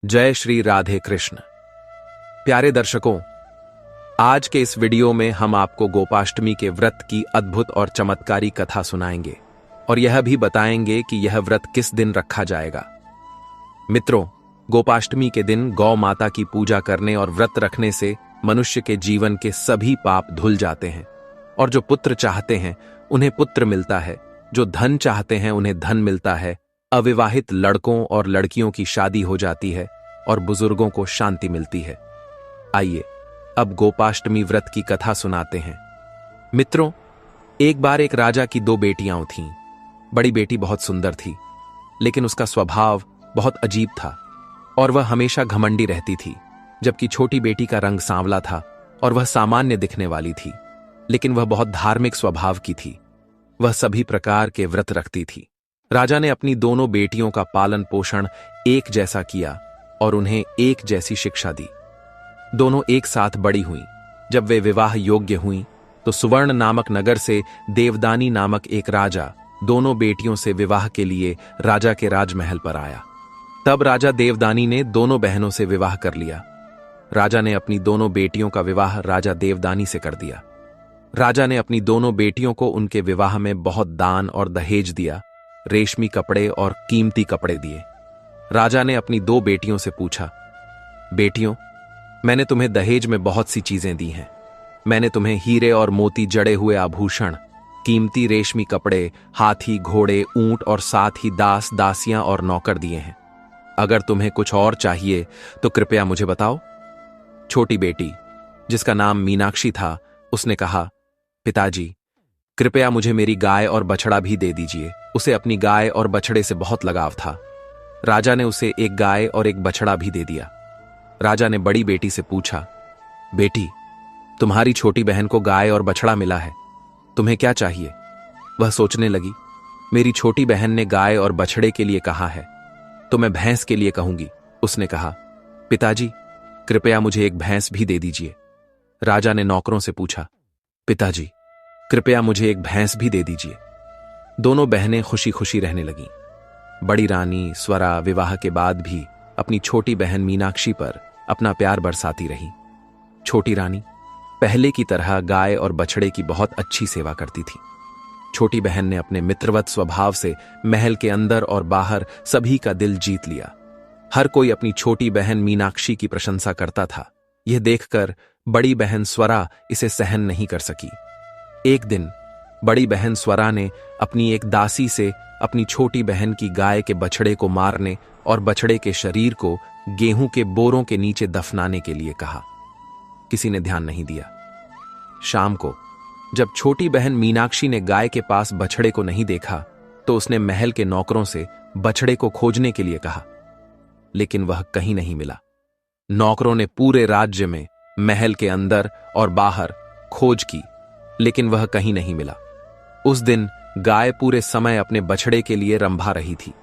जय श्री राधे कृष्ण। प्यारे दर्शकों, आज के इस वीडियो में हम आपको गोपाष्टमी के व्रत की अद्भुत और चमत्कारी कथा सुनाएंगे और यह भी बताएंगे कि यह व्रत किस दिन रखा जाएगा। मित्रों, गोपाष्टमी के दिन गौ माता की पूजा करने और व्रत रखने से मनुष्य के जीवन के सभी पाप धुल जाते हैं और जो पुत्र चाहते हैं उन्हें पुत्र मिलता है, जो धन चाहते हैं उन्हें धन मिलता है, अविवाहित लड़कों और लड़कियों की शादी हो जाती है और बुजुर्गों को शांति मिलती है। आइए अब गोपाष्टमी व्रत की कथा सुनाते हैं। मित्रों, एक बार एक राजा की दो बेटियां थीं। बड़ी बेटी बहुत सुंदर थी, लेकिन उसका स्वभाव बहुत अजीब था और वह हमेशा घमंडी रहती थी, जबकि छोटी बेटी का रंग सांवला था और वह सामान्य दिखने वाली थी, लेकिन वह बहुत धार्मिक स्वभाव की थी। वह सभी प्रकार के व्रत रखती थी। राजा ने अपनी दोनों बेटियों का पालन पोषण एक जैसा किया और उन्हें एक जैसी शिक्षा दी। दोनों एक साथ बड़ी हुईं। जब वे विवाह योग्य हुईं तो सुवर्ण नामक नगर से देवदानी नामक एक राजा दोनों बेटियों से विवाह के लिए राजा के राजमहल पर आया। तब राजा देवदानी ने दोनों बहनों से विवाह कर लिया। राजा ने अपनी दोनों बेटियों का विवाह राजा देवदानी से कर दिया। राजा ने अपनी दोनों बेटियों को उनके विवाह में बहुत दान और दहेज दिया, रेशमी कपड़े और कीमती कपड़े दिए। राजा ने अपनी दो बेटियों से पूछा, बेटियों, मैंने तुम्हें दहेज में बहुत सी चीजें दी हैं। मैंने तुम्हें हीरे और मोती जड़े हुए आभूषण, कीमती रेशमी कपड़े, हाथी, घोड़े, ऊंट और साथ ही दास, दासियां और नौकर दिए हैं। अगर तुम्हें कुछ और चाहिए तो कृपया मुझे बताओ। छोटी बेटी, जिसका नाम मीनाक्षी था, उसने कहा, पिताजी, कृपया मुझे मेरी गाय और बछड़ा भी दे दीजिए। उसे अपनी गाय और बछड़े से बहुत लगाव था। राजा ने उसे एक गाय और एक बछड़ा भी दे दिया। राजा ने बड़ी बेटी से पूछा, बेटी, तुम्हारी छोटी बहन को गाय और बछड़ा मिला है, तुम्हें क्या चाहिए? वह सोचने लगी, मेरी छोटी बहन ने गाय और बछड़े के लिए कहा है, तो मैं भैंस के लिए कहूंगी। उसने कहा, पिताजी, कृपया मुझे एक भैंस भी दे दीजिए। राजा ने नौकरों से पूछा, पिताजी, कृपया मुझे एक भैंस भी दे दीजिए। दोनों बहनें खुशी खुशी रहने लगीं। बड़ी रानी स्वरा विवाह के बाद भी अपनी छोटी बहन मीनाक्षी पर अपना प्यार बरसाती रही। छोटी रानी पहले की तरह गाय और बछड़े की बहुत अच्छी सेवा करती थी। छोटी बहन ने अपने मित्रवत स्वभाव से महल के अंदर और बाहर सभी का दिल जीत लिया। हर कोई अपनी छोटी बहन मीनाक्षी की प्रशंसा करता था। यह देखकर बड़ी बहन स्वरा इसे सहन नहीं कर सकी। एक दिन बड़ी बहन स्वरा ने अपनी एक दासी से अपनी छोटी बहन की गाय के बछड़े को मारने और बछड़े के शरीर को गेहूं के बोरों के नीचे दफनाने के लिए कहा। किसी ने ध्यान नहीं दिया। शाम को जब छोटी बहन मीनाक्षी ने गाय के पास बछड़े को नहीं देखा तो उसने महल के नौकरों से बछड़े को खोजने के लिए कहा, लेकिन वह कहीं नहीं मिला। नौकरों ने पूरे राज्य में महल के अंदर और बाहर खोज की, लेकिन वह कहीं नहीं मिला। उस दिन गाय पूरे समय अपने बछड़े के लिए रंभा रही थी।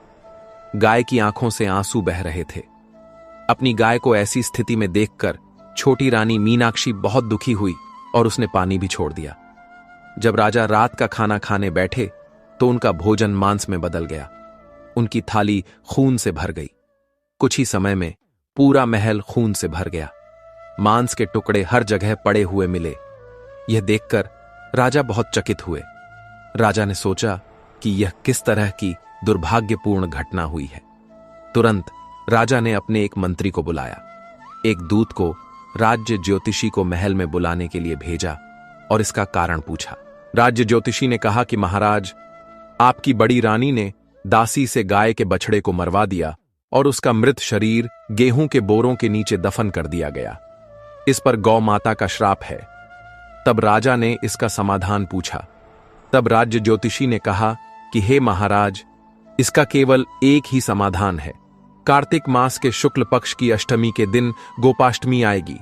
गाय की आंखों से आंसू बह रहे थे। अपनी गाय को ऐसी स्थिति में देखकर छोटी रानी मीनाक्षी बहुत दुखी हुई और उसने पानी भी छोड़ दिया। जब राजा रात का खाना खाने बैठे तो उनका भोजन मांस में बदल गया। उनकी थाली खून से भर गई। कुछ ही समय में पूरा महल खून से भर गया। मांस के टुकड़े हर जगह पड़े हुए मिले। यह देखकर राजा बहुत चकित हुए। राजा ने सोचा कि यह किस तरह की दुर्भाग्यपूर्ण घटना हुई है। तुरंत राजा ने अपने एक मंत्री को बुलाया। एक दूत को राज्य ज्योतिषी को महल में बुलाने के लिए भेजा और इसका कारण पूछा। राज्य ज्योतिषी ने कहा कि महाराज, आपकी बड़ी रानी ने दासी से गाय के बछड़े को मरवा दिया और उसका मृत शरीर गेहूं के बोरों के नीचे दफन कर दिया गया। इस पर गौ माता का श्राप है। तब राजा ने इसका समाधान पूछा। तब राज्य ज्योतिषी ने कहा कि हे महाराज, इसका केवल एक ही समाधान है। कार्तिक मास के शुक्ल पक्ष की अष्टमी के दिन गोपाष्टमी आएगी।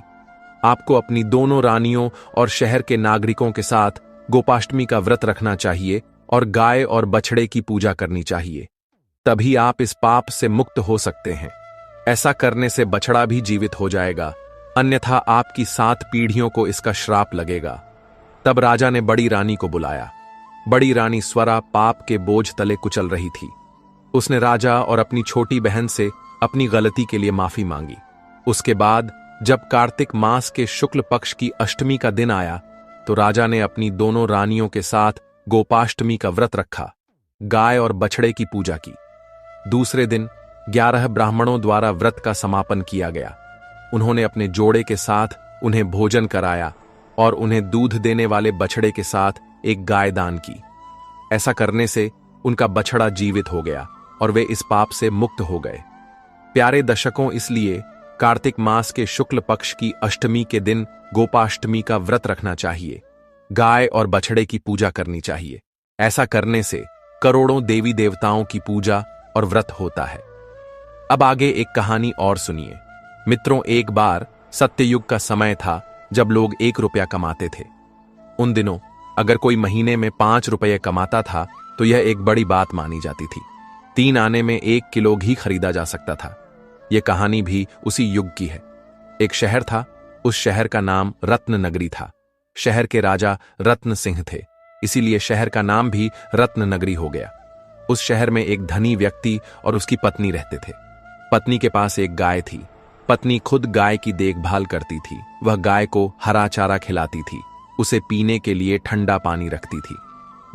आपको अपनी दोनों रानियों और शहर के नागरिकों के साथ गोपाष्टमी का व्रत रखना चाहिए और गाय और बछड़े की पूजा करनी चाहिए। तभी आप इस पाप से मुक्त हो सकते हैं। ऐसा करने से बछड़ा भी जीवित हो जाएगा, अन्यथा आपकी 7 पीढ़ियों को इसका श्राप लगेगा। तब राजा ने बड़ी रानी को बुलाया। बड़ी रानी स्वरा पाप के बोझ तले कुचल रही थी। उसने राजा और अपनी छोटी बहन से अपनी गलती के लिए माफी मांगी। उसके बाद जब कार्तिक मास के शुक्ल पक्ष की अष्टमी का दिन आया तो राजा ने अपनी दोनों रानियों के साथ गोपाष्टमी का व्रत रखा, गाय और बछड़े की पूजा की। दूसरे दिन 11 ब्राह्मणों द्वारा व्रत का समापन किया गया। उन्होंने अपने जोड़े के साथ उन्हें भोजन कराया और उन्हें दूध देने वाले बछड़े के साथ एक गाय दान की। ऐसा करने से उनका बछड़ा जीवित हो गया और वे इस पाप से मुक्त हो गए। प्यारे दर्शकों, इसलिए कार्तिक मास के शुक्ल पक्ष की अष्टमी के दिन गोपाष्टमी का व्रत रखना चाहिए, गाय और बछड़े की पूजा करनी चाहिए। ऐसा करने से करोड़ों देवी देवताओं की पूजा और व्रत होता है। अब आगे एक कहानी और सुनिए। मित्रों, एक बार सत्ययुग का समय था जब लोग 1 रुपया कमाते थे। उन दिनों अगर कोई महीने में 5 रुपये कमाता था तो यह एक बड़ी बात मानी जाती थी। 3 आने में 1 किलो घी खरीदा जा सकता था। यह कहानी भी उसी युग की है। एक शहर था, उस शहर का नाम रत्न नगरी था। शहर के राजा रत्न सिंह थे, इसीलिए शहर का नाम भी रत्न नगरी हो गया। उस शहर में एक धनी व्यक्ति और उसकी पत्नी रहते थे। पत्नी के पास एक गाय थी। पत्नी खुद गाय की देखभाल करती थी। वह गाय को हरा चारा खिलाती थी, उसे पीने के लिए ठंडा पानी रखती थी।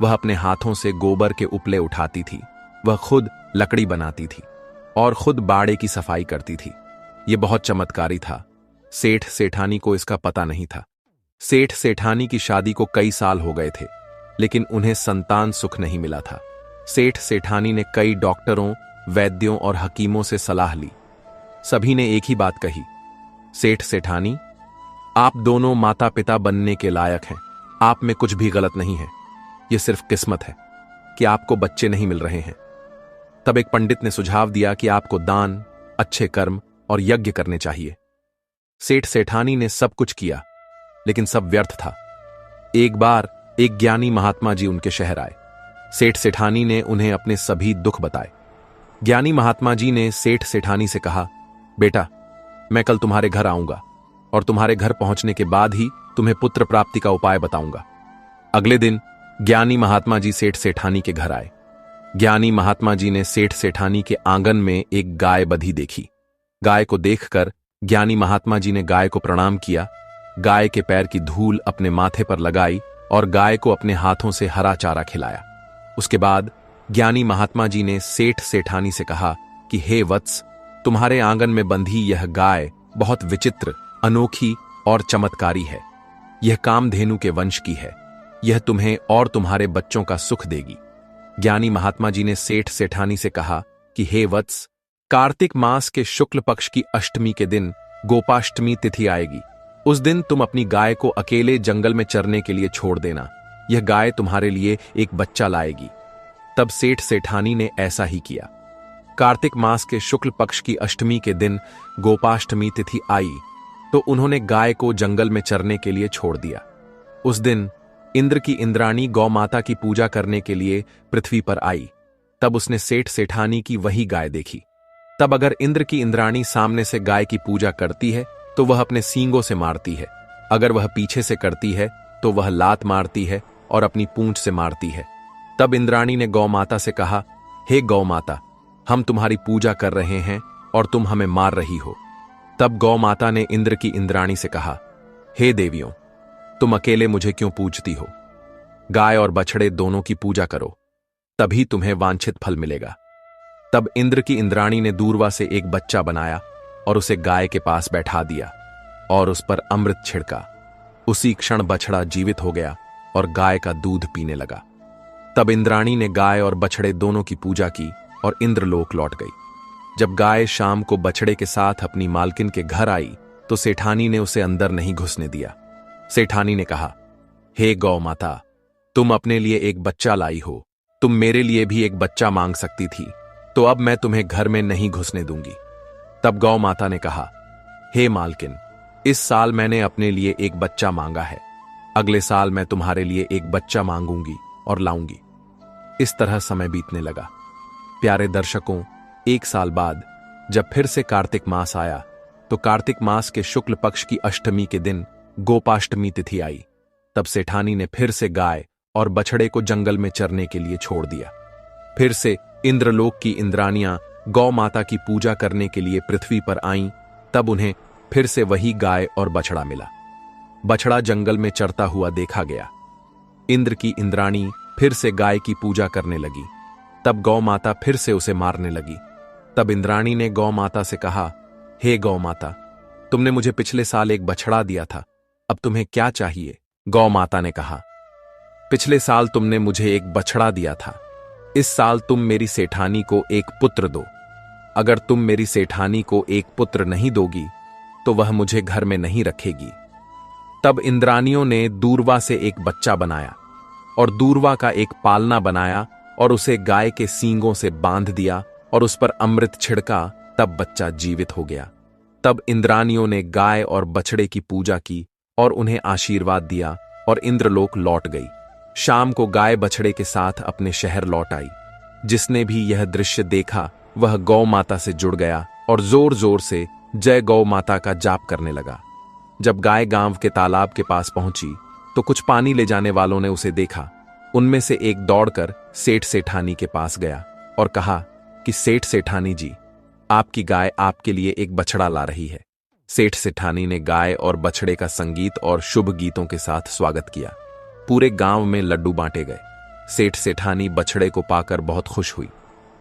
वह अपने हाथों से गोबर के उपले उठाती थी। वह खुद लकड़ी बनाती थी और खुद बाड़े की सफाई करती थी। यह बहुत चमत्कारी था। सेठ सेठानी को इसका पता नहीं था। सेठ सेठानी की शादी को कई साल हो गए थे, लेकिन उन्हें संतान सुख नहीं मिला था। सेठ सेठानी ने कई डॉक्टरों, वैद्यों और हकीमों से सलाह ली। सभी ने एक ही बात कही, सेठ सेठानी, आप दोनों माता पिता बनने के लायक हैं। आप में कुछ भी गलत नहीं है। यह सिर्फ किस्मत है कि आपको बच्चे नहीं मिल रहे हैं। तब एक पंडित ने सुझाव दिया कि आपको दान, अच्छे कर्म और यज्ञ करने चाहिए। सेठ सेठानी ने सब कुछ किया, लेकिन सब व्यर्थ था। एक बार एक ज्ञानी महात्मा जी उनके शहर आए। सेठ सेठानी ने उन्हें अपने सभी दुख बताए। ज्ञानी महात्मा जी ने सेठ सेठानी से कहा, बेटा, मैं कल तुम्हारे घर आऊंगा और तुम्हारे घर पहुंचने के बाद ही तुम्हें पुत्र प्राप्ति का उपाय बताऊंगा। अगले दिन ज्ञानी महात्मा जी सेठ सेठानी के घर आए। ज्ञानी महात्मा जी ने सेठ सेठानी के आंगन में एक गाय बंधी देखी। गाय को देखकर ज्ञानी महात्मा जी ने गाय को प्रणाम किया, गाय के पैर की धूल अपने माथे पर लगाई और गाय को अपने हाथों से हरा चारा खिलाया। उसके बाद ज्ञानी महात्मा जी ने सेठ सेठानी से कहा कि हे वत्स, तुम्हारे आंगन में बंधी यह गाय बहुत विचित्र, अनोखी और चमत्कारी है। यह कामधेनु के वंश की है। यह तुम्हें और तुम्हारे बच्चों का सुख देगी। ज्ञानी महात्मा जी ने सेठ सेठानी से कहा कि हे वत्स, कार्तिक मास के शुक्ल पक्ष की अष्टमी के दिन गोपाष्टमी तिथि आएगी। उस दिन तुम अपनी गाय को अकेले जंगल में चरने के लिए छोड़ देना। यह गाय तुम्हारे लिए एक बच्चा लाएगी। तब सेठ सेठानी ने ऐसा ही किया। कार्तिक मास के शुक्ल पक्ष की अष्टमी के दिन गोपाष्टमी तिथि आई तो उन्होंने गाय को जंगल में चरने के लिए छोड़ दिया। उस दिन इंद्र की इंद्राणी गौ माता की पूजा करने के लिए पृथ्वी पर आई। तब उसने सेठ सेठानी की वही गाय देखी। तब अगर इंद्र की इंद्राणी सामने से गाय की पूजा करती है तो वह अपने सींगों से मारती है। अगर वह पीछे से करती है तो वह लात मारती है और अपनी पूंछ से मारती है। तब इंद्राणी ने गौ माता से कहा, हे गौ माता, हम तुम्हारी पूजा कर रहे हैं और तुम हमें मार रही हो। तब गौ माता ने इंद्र की इंद्राणी से कहा, हे देवियों, तुम अकेले मुझे क्यों पूजती हो? गाय और बछड़े दोनों की पूजा करो, तभी तुम्हें वांछित फल मिलेगा। तब इंद्र की इंद्राणी ने दूर्वा से एक बच्चा बनाया और उसे गाय के पास बैठा दिया और उस पर अमृत छिड़का। उसी क्षण बछड़ा जीवित हो गया और गाय का दूध पीने लगा। तब इंद्राणी ने गाय और बछड़े दोनों की पूजा की और इंद्रलोक लौट गई। जब गाय शाम को बछड़े के साथ अपनी मालकिन के घर आई तो सेठानी ने उसे अंदर नहीं घुसने दिया। सेठानी ने कहा, हे गौ माता, तुम अपने लिए एक बच्चा लाई हो। तुम मेरे लिए भी एक बच्चा मांग सकती थी, तो अब मैं तुम्हें घर में नहीं घुसने दूंगी। तब गौ माता ने कहा, हे मालकिन, इस साल मैंने अपने लिए एक बच्चा मांगा है। अगले साल मैं तुम्हारे लिए एक बच्चा मांगूंगी और लाऊंगी। इस तरह समय बीतने लगा। प्यारे दर्शकों, 1 साल बाद जब फिर से कार्तिक मास आया तो कार्तिक मास के शुक्ल पक्ष की अष्टमी के दिन गोपाष्टमी तिथि आई। तब सेठानी ने फिर से गाय और बछड़े को जंगल में चरने के लिए छोड़ दिया। फिर से इंद्रलोक की इंद्रानियां गौ माता की पूजा करने के लिए पृथ्वी पर आईं, तब उन्हें फिर से वही गाय और बछड़ा मिला। बछड़ा जंगल में चरता हुआ देखा गया। इंद्र की इंद्राणी फिर से गाय की पूजा करने लगी। तब गौ माता फिर से उसे मारने लगी। तब इंद्राणी ने गौ माता से कहा, हे गौ माता, तुमने मुझे पिछले साल एक बछड़ा दिया था, अब तुम्हें क्या चाहिए? गौ माता ने कहा, पिछले साल तुमने मुझे एक बछड़ा दिया था, इस साल तुम मेरी सेठानी को एक पुत्र दो। अगर तुम मेरी सेठानी को एक पुत्र नहीं दोगी तो वह मुझे घर में नहीं रखेगी। तब इंद्रानियों ने दूर्वा से एक बच्चा बनाया और दूर्वा का एक पालना बनाया और उसे गाय के सींगों से बांध दिया और उस पर अमृत छिड़का, तब बच्चा जीवित हो गया। तब इंद्रानियों ने गाय और बछड़े की पूजा की और उन्हें आशीर्वाद दिया और इंद्रलोक लौट गई। शाम को गाय बछड़े के साथ अपने शहर लौट आई। जिसने भी यह दृश्य देखा वह गौ माता से जुड़ गया और जोर जोर से जय गौ माता का जाप करने लगा। जब गाय गांव के तालाब के पास पहुंची तो कुछ पानी ले जाने वालों ने उसे देखा। उनमें से एक दौड़कर सेठ सेठानी के पास गया और कहा कि सेठ सेठानी जी, आपकी गाय आपके लिए एक बछड़ा ला रही है। सेठ सेठानी ने गाय और बछड़े का संगीत और शुभ गीतों के साथ स्वागत किया। पूरे गांव में लड्डू बांटे गए। सेठ सेठानी बछड़े को पाकर बहुत खुश हुई।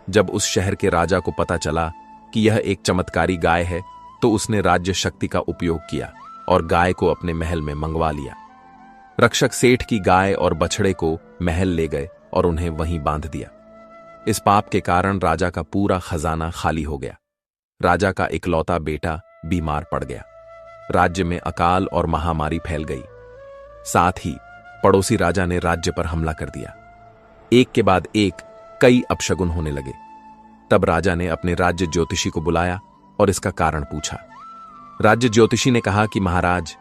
जब उस शहर के राजा को पता चला कि यह एक चमत्कारी गाय है तो उसने राज्य शक्ति का उपयोग किया और गाय को अपने महल में मंगवा लिया। रक्षक सेठ की गाय और बछड़े को महल ले गए और उन्हें वहीं बांध दिया। इस पाप के कारण राजा का पूरा खजाना खाली हो गया। राजा का इकलौता बेटा बीमार पड़ गया। राज्य में अकाल और महामारी फैल गई। साथ ही पड़ोसी राजा ने राज्य पर हमला कर दिया। एक के बाद एक कई अपशगुन होने लगे। तब राजा ने अपने राज्य ज्योतिषी को बुलाया और इसका कारण पूछा। राज्य ज्योतिषी ने कहा कि महाराज,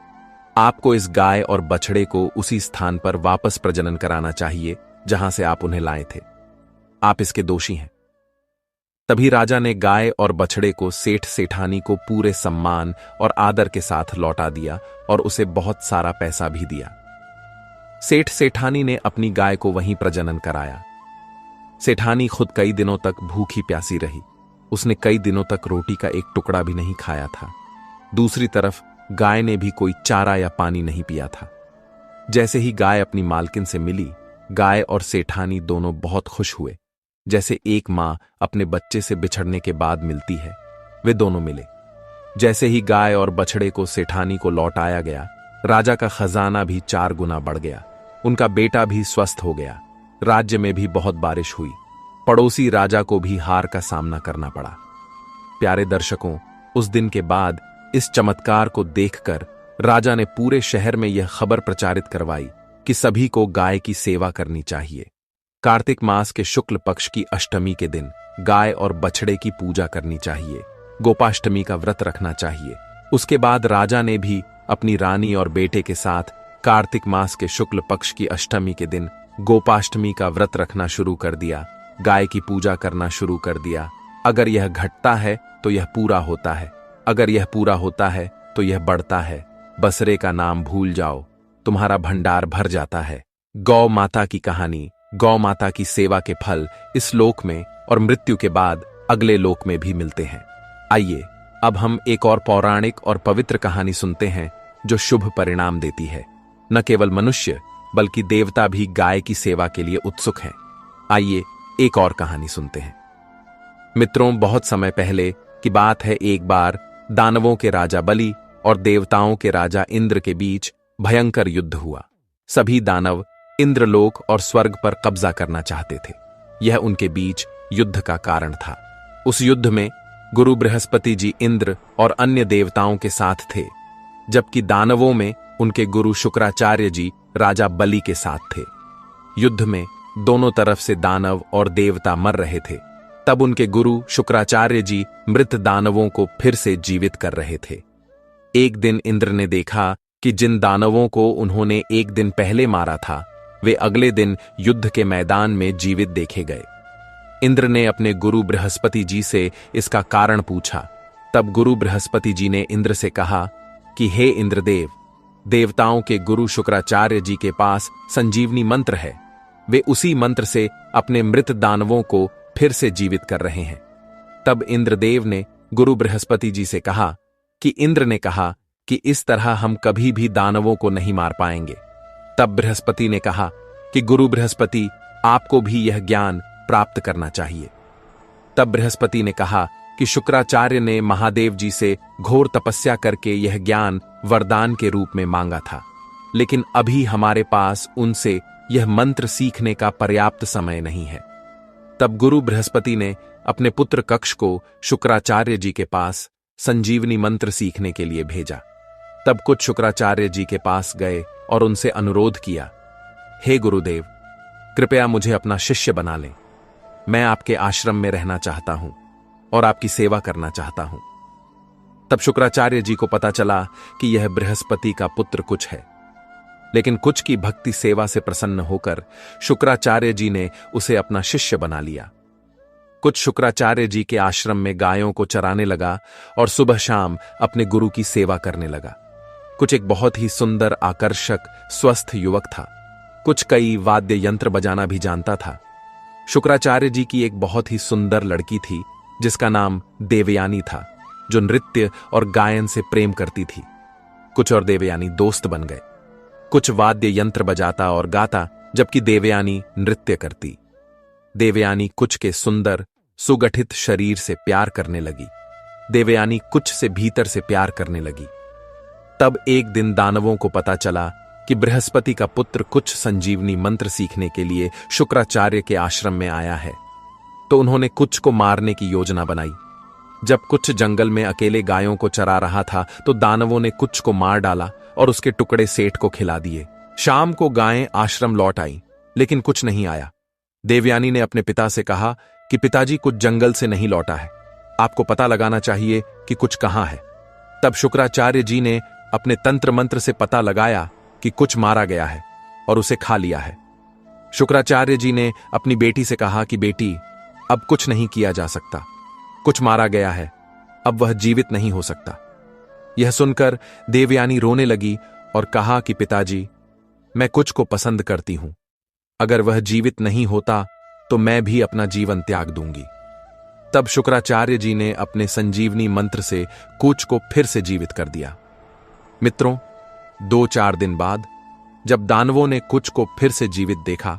आपको इस गाय और बछड़े को उसी स्थान पर वापस प्रजनन कराना चाहिए जहां से आप उन्हें लाए थे। आप इसके दोषी हैं। तभी राजा ने गाय और बछड़े को सेठ सेठानी को पूरे सम्मान और आदर के साथ लौटा दिया और उसे बहुत सारा पैसा भी दिया। सेठ सेठानी ने अपनी गाय को वहीं प्रजनन कराया। सेठानी खुद कई दिनों तक भूखी प्यासी रही। उसने कई दिनों तक रोटी का एक टुकड़ा भी नहीं खाया था। दूसरी तरफ गाय ने भी कोई चारा या पानी नहीं पिया था। जैसे ही गाय अपनी मालकिन से मिली, गाय और सेठानी दोनों बहुत खुश हुए। जैसे एक मां अपने बच्चे से बिछड़ने के बाद मिलती है, वे दोनों मिले। जैसे ही गाय और बछड़े को सेठानी को लौटाया गया, राजा का खजाना भी 4 गुना बढ़ गया। उनका बेटा भी स्वस्थ हो गया। राज्य में भी बहुत बारिश हुई। पड़ोसी राजा को भी हार का सामना करना पड़ा। प्यारे दर्शकों, उस दिन के बाद इस चमत्कार को देखकर राजा ने पूरे शहर में यह खबर प्रचारित करवाई कि सभी को गाय की सेवा करनी चाहिए। कार्तिक मास के शुक्ल पक्ष की अष्टमी के दिन गाय और बछड़े की पूजा करनी चाहिए। गोपाष्टमी का व्रत रखना चाहिए। उसके बाद राजा ने भी अपनी रानी और बेटे के साथ कार्तिक मास के शुक्ल पक्ष की अष्टमी के दिन गोपाष्टमी का व्रत रखना शुरू कर दिया। गाय की पूजा करना शुरू कर दिया। अगर यह घटता है तो यह पूरा होता है, अगर यह पूरा होता है तो यह बढ़ता है। बसरे का नाम भूल जाओ, तुम्हारा भंडार भर जाता है। गौ माता की कहानी, गौ माता की सेवा के फल इस लोक में और मृत्यु के बाद अगले लोक में भी मिलते हैं। आइए अब हम एक और पौराणिक और पवित्र कहानी सुनते हैं जो शुभ परिणाम देती है। न केवल मनुष्य बल्कि देवता भी गाय की सेवा के लिए उत्सुक हैं। आइए एक और कहानी सुनते हैं। मित्रों, बहुत समय पहले की बात है। एक बार दानवों के राजा बलि और देवताओं के राजा इंद्र के बीच भयंकर युद्ध हुआ। सभी दानव इंद्रलोक और स्वर्ग पर कब्जा करना चाहते थे। यह उनके बीच युद्ध का कारण था। उस युद्ध में गुरु बृहस्पति जी इंद्र और अन्य देवताओं के साथ थे, जबकि दानवों में उनके गुरु शुक्राचार्य जी राजा बलि के साथ थे। युद्ध में दोनों तरफ से दानव और देवता मर रहे थे। तब उनके गुरु शुक्राचार्य जी मृत दानवों को फिर से जीवित कर रहे थे। एक दिन इंद्र ने देखा कि जिन दानवों को उन्होंने एक दिन पहले मारा था, वे अगले दिन युद्ध के मैदान में जीवित देखे गए। इंद्र ने अपने गुरु बृहस्पति जी से इसका कारण पूछा। तब गुरु बृहस्पति जी ने इंद्र से कहा कि हे इंद्रदेव, देवताओं के गुरु शुक्राचार्य जी के पास संजीवनी मंत्र है। वे उसी मंत्र से अपने मृत दानवों को फिर से जीवित कर रहे हैं। तब इंद्रदेव ने गुरु बृहस्पति जी से कहा कि इंद्र ने कहा कि इस तरह हम कभी भी दानवों को नहीं मार पाएंगे। तब बृहस्पति ने कहा कि गुरु बृहस्पति, आपको भी यह ज्ञान प्राप्त करना चाहिए। तब बृहस्पति ने कहा कि शुक्राचार्य ने महादेव जी से घोर तपस्या करके यह ज्ञान वरदान के रूप में मांगा था, लेकिन अभी हमारे पास उनसे यह मंत्र सीखने का पर्याप्त समय नहीं है। तब गुरु बृहस्पति ने अपने पुत्र कक्ष को शुक्राचार्य जी के पास संजीवनी मंत्र सीखने के लिए भेजा। तब कुछ शुक्राचार्य जी के पास गए और उनसे अनुरोध किया, हे गुरुदेव, कृपया मुझे अपना शिष्य बना लें। मैं आपके आश्रम में रहना चाहता हूं और आपकी सेवा करना चाहता हूं। तब शुक्राचार्य जी को पता चला कि यह बृहस्पति का पुत्र कुछ है, लेकिन कुछ की भक्ति सेवा से प्रसन्न होकर शुक्राचार्य जी ने उसे अपना शिष्य बना लिया। कुछ शुक्राचार्य जी के आश्रम में गायों को चराने लगा और सुबह शाम अपने गुरु की सेवा करने लगा। कुछ एक बहुत ही सुंदर, आकर्षक, स्वस्थ युवक था। कुछ कई वाद्य यंत्र बजाना भी जानता था। शुक्राचार्य जी की एक बहुत ही सुंदर लड़की थी जिसका नाम देवयानी था, जो नृत्य और गायन से प्रेम करती थी। कुछ और देवयानी दोस्त बन गए। कुछ वाद्य यंत्र बजाता और गाता, जबकि देवयानी नृत्य करती। देवयानी कुछ के सुंदर सुगठित शरीर से प्यार करने लगी। देवयानी कुछ से भीतर से प्यार करने लगी। तब एक दिन दानवों को पता चला कि बृहस्पति का पुत्र कुछ संजीवनी मंत्र सीखने के लिए शुक्राचार्य के आश्रम में आया है, तो उन्होंने कुछ को मारने की योजना बनाई। जब कुछ जंगल में अकेले गायों को चरा रहा था तो दानवों ने कुछ को मार डाला और उसके टुकड़े सेठ को खिला दिए। शाम को गायें आश्रम लौट आई, लेकिन कुछ नहीं आया। देवयानी ने अपने पिता से कहा कि पिताजी, कुछ जंगल से नहीं लौटा है, आपको पता लगाना चाहिए कि कुछ कहां है। तब शुक्राचार्य जी ने अपने तंत्र मंत्र से पता लगाया कि कुछ मारा गया है और उसे खा लिया है। शुक्राचार्य जी ने अपनी बेटी से कहा कि बेटी, अब कुछ नहीं किया जा सकता, कुछ मारा गया है, अब वह जीवित नहीं हो सकता। यह सुनकर देवयानी रोने लगी और कहा कि पिताजी, मैं कुछ को पसंद करती हूं, अगर वह जीवित नहीं होता तो मैं भी अपना जीवन त्याग दूंगी। तब शुक्राचार्य जी ने अपने संजीवनी मंत्र से कुछ को फिर से जीवित कर दिया। मित्रों, 2-4 दिन बाद जब दानवों ने कुछ को फिर से जीवित देखा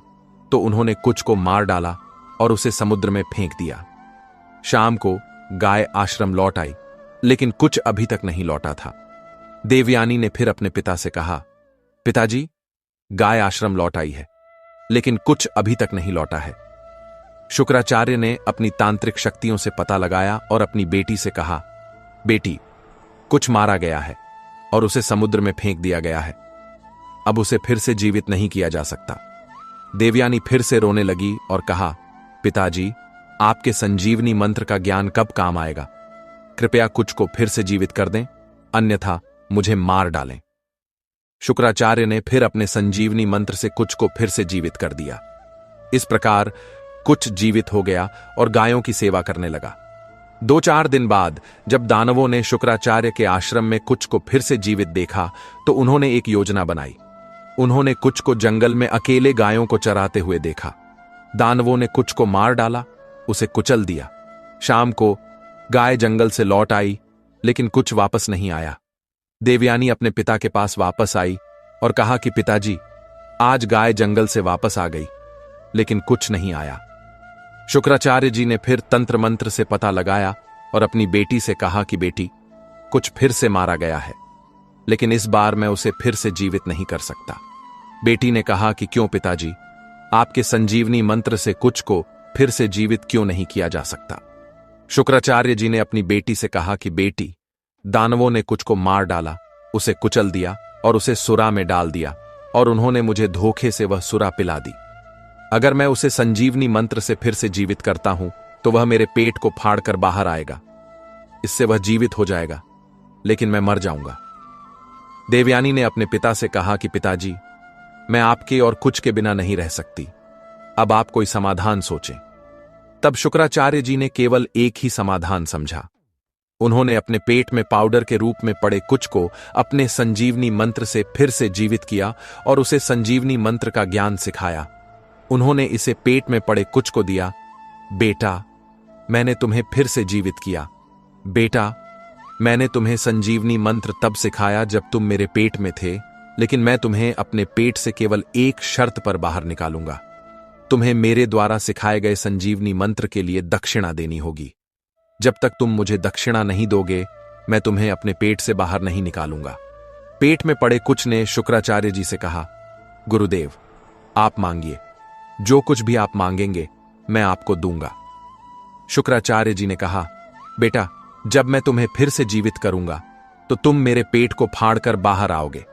तो उन्होंने कुछ को मार डाला और उसे समुद्र में फेंक दिया। शाम को गाय आश्रम लौट आई, लेकिन कुछ अभी तक नहीं लौटा था। देवयानी ने फिर अपने पिता से कहा, पिताजी, गाय आश्रम लौट आई है, लेकिन कुछ अभी तक नहीं लौटा है। शुक्राचार्य ने अपनी तांत्रिक शक्तियों से पता लगाया और अपनी बेटी से कहा, बेटी, कुछ मारा गया है और उसे समुद्र में फेंक दिया गया है, अब उसे फिर से जीवित नहीं किया जा सकता। देवयानी फिर से रोने लगी और कहा, पिताजी, आपके संजीवनी मंत्र का ज्ञान कब काम आएगा? कृपया कुछ को फिर से जीवित कर दें, अन्यथा मुझे मार डालें। शुक्राचार्य ने फिर अपने संजीवनी मंत्र से कुछ को फिर से जीवित कर दिया। इस प्रकार कुछ जीवित हो गया और गायों की सेवा करने लगा। 2-4 दिन बाद जब दानवों ने शुक्राचार्य के आश्रम में कुछ को फिर से जीवित देखा तो उन्होंने एक योजना बनाई। उन्होंने कुछ को जंगल में अकेले गायों को चराते हुए देखा। दानवों ने कुछ को मार डाला, उसे कुचल दिया। शाम को गाय जंगल से लौट आई, लेकिन कुछ वापस नहीं आया। देवयानी अपने पिता के पास वापस आई और कहा कि पिताजी, आज गाय जंगल से वापस आ गई, लेकिन कुछ नहीं आया। शुक्राचार्य जी ने फिर तंत्र मंत्र से पता लगाया और अपनी बेटी से कहा कि बेटी, कुछ फिर से मारा गया है, लेकिन इस बार मैं उसे फिर से जीवित नहीं कर सकता। बेटी ने कहा कि क्यों पिताजी, आपके संजीवनी मंत्र से कुछ को फिर से जीवित क्यों नहीं किया जा सकता? शुक्राचार्य जी ने अपनी बेटी से कहा कि बेटी, दानवों ने कुछ को मार डाला, उसे कुचल दिया और उसे सुरा में डाल दिया और उन्होंने मुझे धोखे से वह सुरा पिला दी। अगर मैं उसे संजीवनी मंत्र से फिर से जीवित करता हूं तो वह मेरे पेट को फाड़कर बाहर आएगा। इससे वह जीवित हो जाएगा, लेकिन मैं मर जाऊंगा। देवयानी ने अपने पिता से कहा कि पिताजी, मैं आपके और कुछ के बिना नहीं रह सकती, अब आप कोई समाधान सोचें। तब शुक्राचार्य जी ने केवल एक ही समाधान समझा। उन्होंने अपने पेट में पाउडर के रूप में पड़े कुछ को अपने संजीवनी मंत्र से फिर से जीवित किया और उसे संजीवनी मंत्र का ज्ञान सिखाया। उन्होंने इसे पेट में पड़े कुछ को दिया, बेटा, मैंने तुम्हें फिर से जीवित किया। बेटा, मैंने तुम्हें संजीवनी मंत्र तब सिखाया जब तुम मेरे पेट में थे, लेकिन मैं तुम्हें अपने पेट से केवल एक शर्त पर बाहर निकालूंगा। तुम्हें मेरे द्वारा सिखाए गए संजीवनी मंत्र के लिए दक्षिणा देनी होगी। जब तक तुम मुझे दक्षिणा नहीं दोगे, मैं तुम्हें अपने पेट से बाहर नहीं निकालूंगा। पेट में पड़े कुछ ने शुक्राचार्य जी से कहा, गुरुदेव, आप मांगिए, जो कुछ भी आप मांगेंगे मैं आपको दूंगा। शुक्राचार्य जी ने कहा, बेटा, जब मैं तुम्हें फिर से जीवित करूंगा तो तुम मेरे पेट को फाड़कर बाहर आओगे।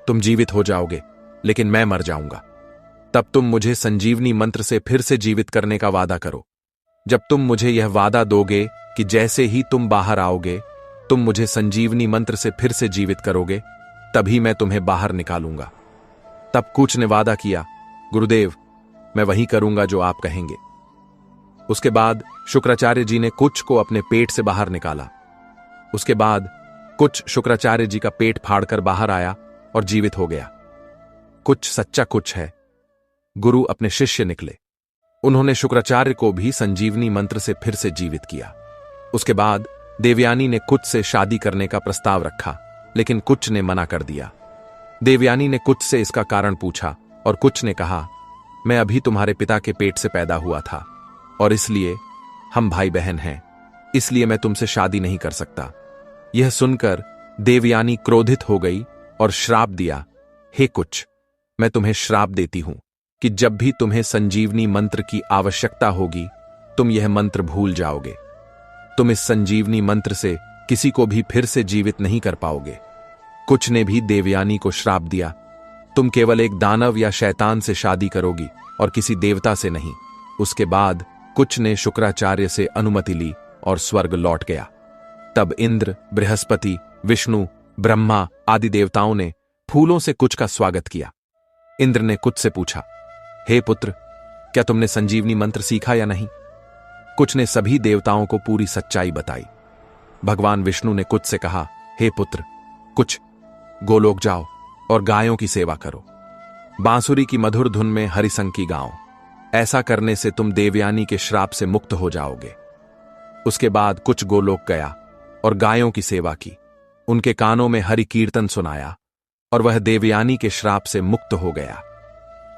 तुम जीवित हो जाओगे, लेकिन मैं मर जाऊंगा। तब तुम मुझे संजीवनी मंत्र से फिर से जीवित करने का वादा करो। जब तुम मुझे यह वादा दोगे कि जैसे ही तुम बाहर आओगे तुम मुझे संजीवनी मंत्र से फिर से जीवित करोगे, तभी मैं तुम्हें बाहर निकालूंगा। तब कुछ ने वादा किया, गुरुदेव, मैं वही करूंगा जो आप कहेंगे। उसके बाद शुक्राचार्य जी ने कुछ को अपने पेट से बाहर निकाला। उसके बाद कुछ शुक्राचार्य जी का पेट फाड़कर बाहर आया और जीवित हो गया। कुछ सच्चा कुछ है। गुरु अपने शिष्य निकले। उन्होंने शुक्राचार्य को भी संजीवनी मंत्र से फिर से जीवित किया। उसके बाद देवयानी ने कुछ से शादी करने का प्रस्ताव रखा, लेकिन कुछ ने मना कर दिया। देवयानी ने कुछ से इसका कारण पूछा और कुछ ने कहा, मैं अभी तुम्हारे पिता के पेट से पैदा हुआ था और इसलिए हम भाई बहन हैं, इसलिए मैं तुमसे शादी नहीं कर सकता। यह सुनकर देवयानी क्रोधित हो गई और श्राप दिया, हे कुछ, मैं तुम्हें श्राप देती हूं कि जब भी तुम्हें संजीवनी मंत्र की आवश्यकता होगी तुम यह मंत्र भूल जाओगे। तुम इस संजीवनी मंत्र से किसी को भी फिर से जीवित नहीं कर पाओगे। कुछ ने भी देवयानी को श्राप दिया, तुम केवल एक दानव या शैतान से शादी करोगी और किसी देवता से नहीं। उसके बाद कुछ ने शुक्राचार्य से अनुमति ली और स्वर्ग लौट गया। तब इंद्र, बृहस्पति, विष्णु, ब्रह्मा आदि देवताओं ने फूलों से कुछ का स्वागत किया। इंद्र ने कुछ से पूछा, हे पुत्र, क्या तुमने संजीवनी मंत्र सीखा या नहीं? कुछ ने सभी देवताओं को पूरी सच्चाई बताई। भगवान विष्णु ने कुछ से कहा, हे पुत्र, कुछ, गोलोक जाओ और गायों की सेवा करो। बांसुरी की मधुर धुन में हरिसंकी गाओ। ऐसा करने से तुम देवयानी के श्राप से मुक्त हो जाओगे। उसके बाद कुछ गोलोक गया और गायों की सेवा की। उनके कानों में हरि कीर्तन सुनाया और वह देवयानी के श्राप से मुक्त हो गया।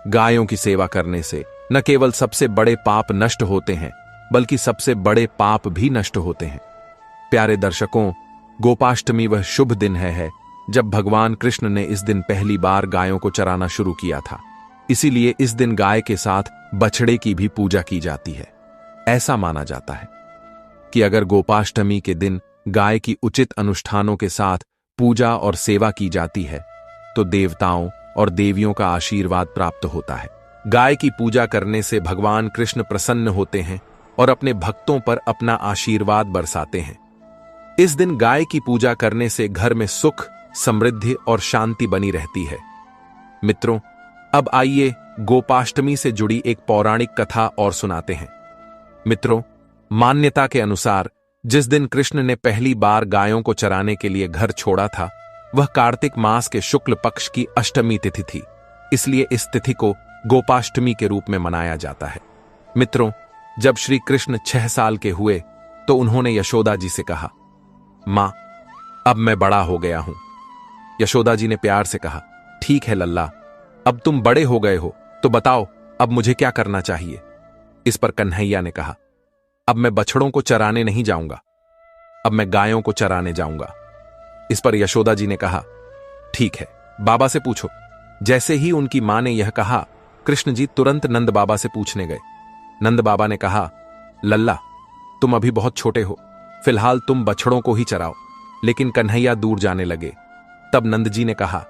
गायों की सेवा करने से न केवल सबसे बड़े पाप नष्ट होते हैं, बल्कि सबसे बड़े पाप भी नष्ट होते हैं। प्यारे दर्शकों, गोपाष्टमी वह शुभ दिन है जब भगवान कृष्ण ने इस दिन पहली बार गायों को चराना शुरू किया था। इसीलिए इस दिन गाय के साथ बछड़े की भी पूजा की जाती है। ऐसा माना जाता है कि अगर गोपाष्टमी के दिन गाय की उचित अनुष्ठानों के साथ पूजा और सेवा की जाती है तो देवताओं और देवियों का आशीर्वाद प्राप्त होता है। गाय की पूजा करने से भगवान कृष्ण प्रसन्न होते हैं और अपने भक्तों पर अपना आशीर्वाद बरसाते हैं। इस दिन गाय की पूजा करने से घर में सुख, समृद्धि और शांति बनी रहती है। मित्रों, अब आइए गोपाष्टमी से जुड़ी एक पौराणिक कथा और सुनाते हैं। मित्रों, मान्यता के अनुसार जिस दिन कृष्ण ने पहली बार गायों को चराने के लिए घर छोड़ा था वह कार्तिक मास के शुक्ल पक्ष की अष्टमी तिथि थी। इसलिए इस तिथि को गोपाष्टमी के रूप में मनाया जाता है। मित्रों, जब श्री कृष्ण 6 साल के हुए तो उन्होंने यशोदा जी से कहा, मां, अब मैं बड़ा हो गया हूं। यशोदा जी ने प्यार से कहा, ठीक है लल्ला, अब तुम बड़े हो गए हो तो बताओ अब मुझे क्या करना चाहिए। इस पर कन्हैया ने कहा, अब मैं बछड़ों को चराने नहीं जाऊंगा, अब मैं गायों को चराने जाऊंगा। इस पर यशोदा जी ने कहा, ठीक है, बाबा से पूछो। जैसे ही उनकी मां ने यह कहा, कृष्ण जी तुरंत नंद बाबा से पूछने गए। नंद बाबा ने कहा, लल्ला, तुम अभी बहुत छोटे हो, फिलहाल तुम बछड़ों को ही चराओ। लेकिन कन्हैया दूर जाने लगे। तब नंद जी ने कहा,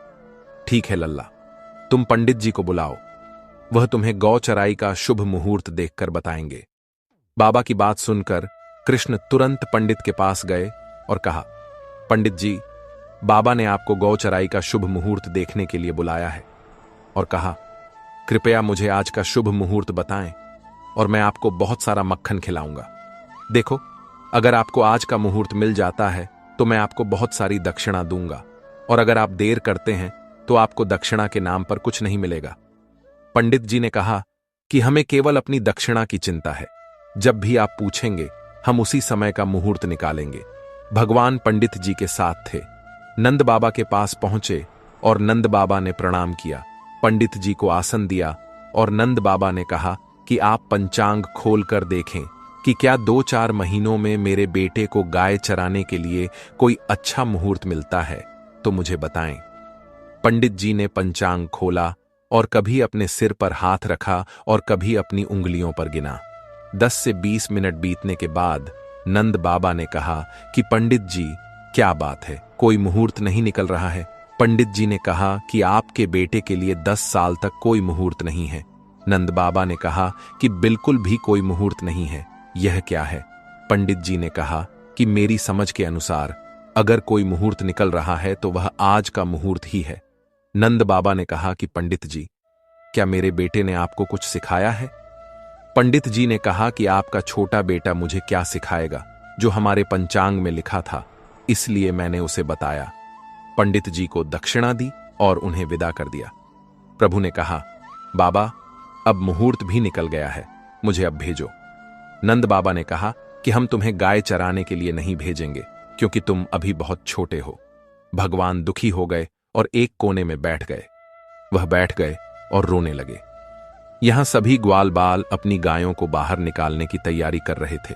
ठीक है लल्ला, तुम पंडित जी को बुलाओ, वह तुम्हें गौ चराई का शुभ मुहूर्त देखकर बताएंगे। बाबा की बात सुनकर कृष्ण तुरंत पंडित के पास गए और कहा, पंडित जी, बाबा ने आपको गौ चराई का शुभ मुहूर्त देखने के लिए बुलाया है और कहा, कृपया मुझे आज का शुभ मुहूर्त बताएं और मैं आपको बहुत सारा मक्खन खिलाऊंगा। देखो, अगर आपको आज का मुहूर्त मिल जाता है तो मैं आपको बहुत सारी दक्षिणा दूंगा, और अगर आप देर करते हैं तो आपको दक्षिणा के नाम पर कुछ नहीं मिलेगा। पंडित जी ने कहा कि हमें केवल अपनी दक्षिणा की चिंता है। जब भी आप पूछेंगे हम उसी समय का मुहूर्त निकालेंगे। भगवान पंडित जी के साथ थे। नंद बाबा के पास पहुंचे और नंद बाबा ने प्रणाम किया। पंडित जी को आसन दिया और नंद बाबा ने कहा कि आप पंचांग खोल कर देखें कि क्या 2-4 महीनों में मेरे बेटे को गाय चराने के लिए कोई अच्छा मुहूर्त मिलता है तो मुझे बताएं। पंडित जी ने पंचांग खोला और कभी अपने सिर पर हाथ रखा और कभी अपनी उंगलियों पर गिना। 10 से 20 मिनट बीतने के बाद नंद बाबा ने कहा कि पंडित जी, क्या बात है, कोई मुहूर्त नहीं निकल रहा है। पंडित जी ने कहा कि आपके बेटे के लिए 10 साल तक कोई मुहूर्त नहीं है। नंद बाबा ने कहा कि बिल्कुल भी कोई मुहूर्त नहीं है, यह क्या है? पंडित जी ने कहा कि मेरी समझ के अनुसार अगर कोई मुहूर्त निकल रहा है तो वह आज का मुहूर्त ही है। नंद बाबा ने कहा कि पंडित जी, क्या मेरे बेटे ने आपको कुछ सिखाया है? पंडित जी ने कहा कि आपका छोटा बेटा मुझे क्या सिखाएगा, जो हमारे पंचांग में लिखा था, इसलिए मैंने उसे बताया। पंडित जी को दक्षिणा दी और उन्हें विदा कर दिया। प्रभु ने कहा, बाबा, अब मुहूर्त भी निकल गया है, मुझे अब भेजो। नंद बाबा ने कहा कि हम तुम्हें गाय चराने के लिए नहीं भेजेंगे, क्योंकि तुम अभी बहुत छोटे हो। भगवान दुखी हो गए और एक कोने में बैठ गए। वह बैठ गए और रोने लगे। यहां सभी ग्वाल बाल अपनी गायों को बाहर निकालने की तैयारी कर रहे थे।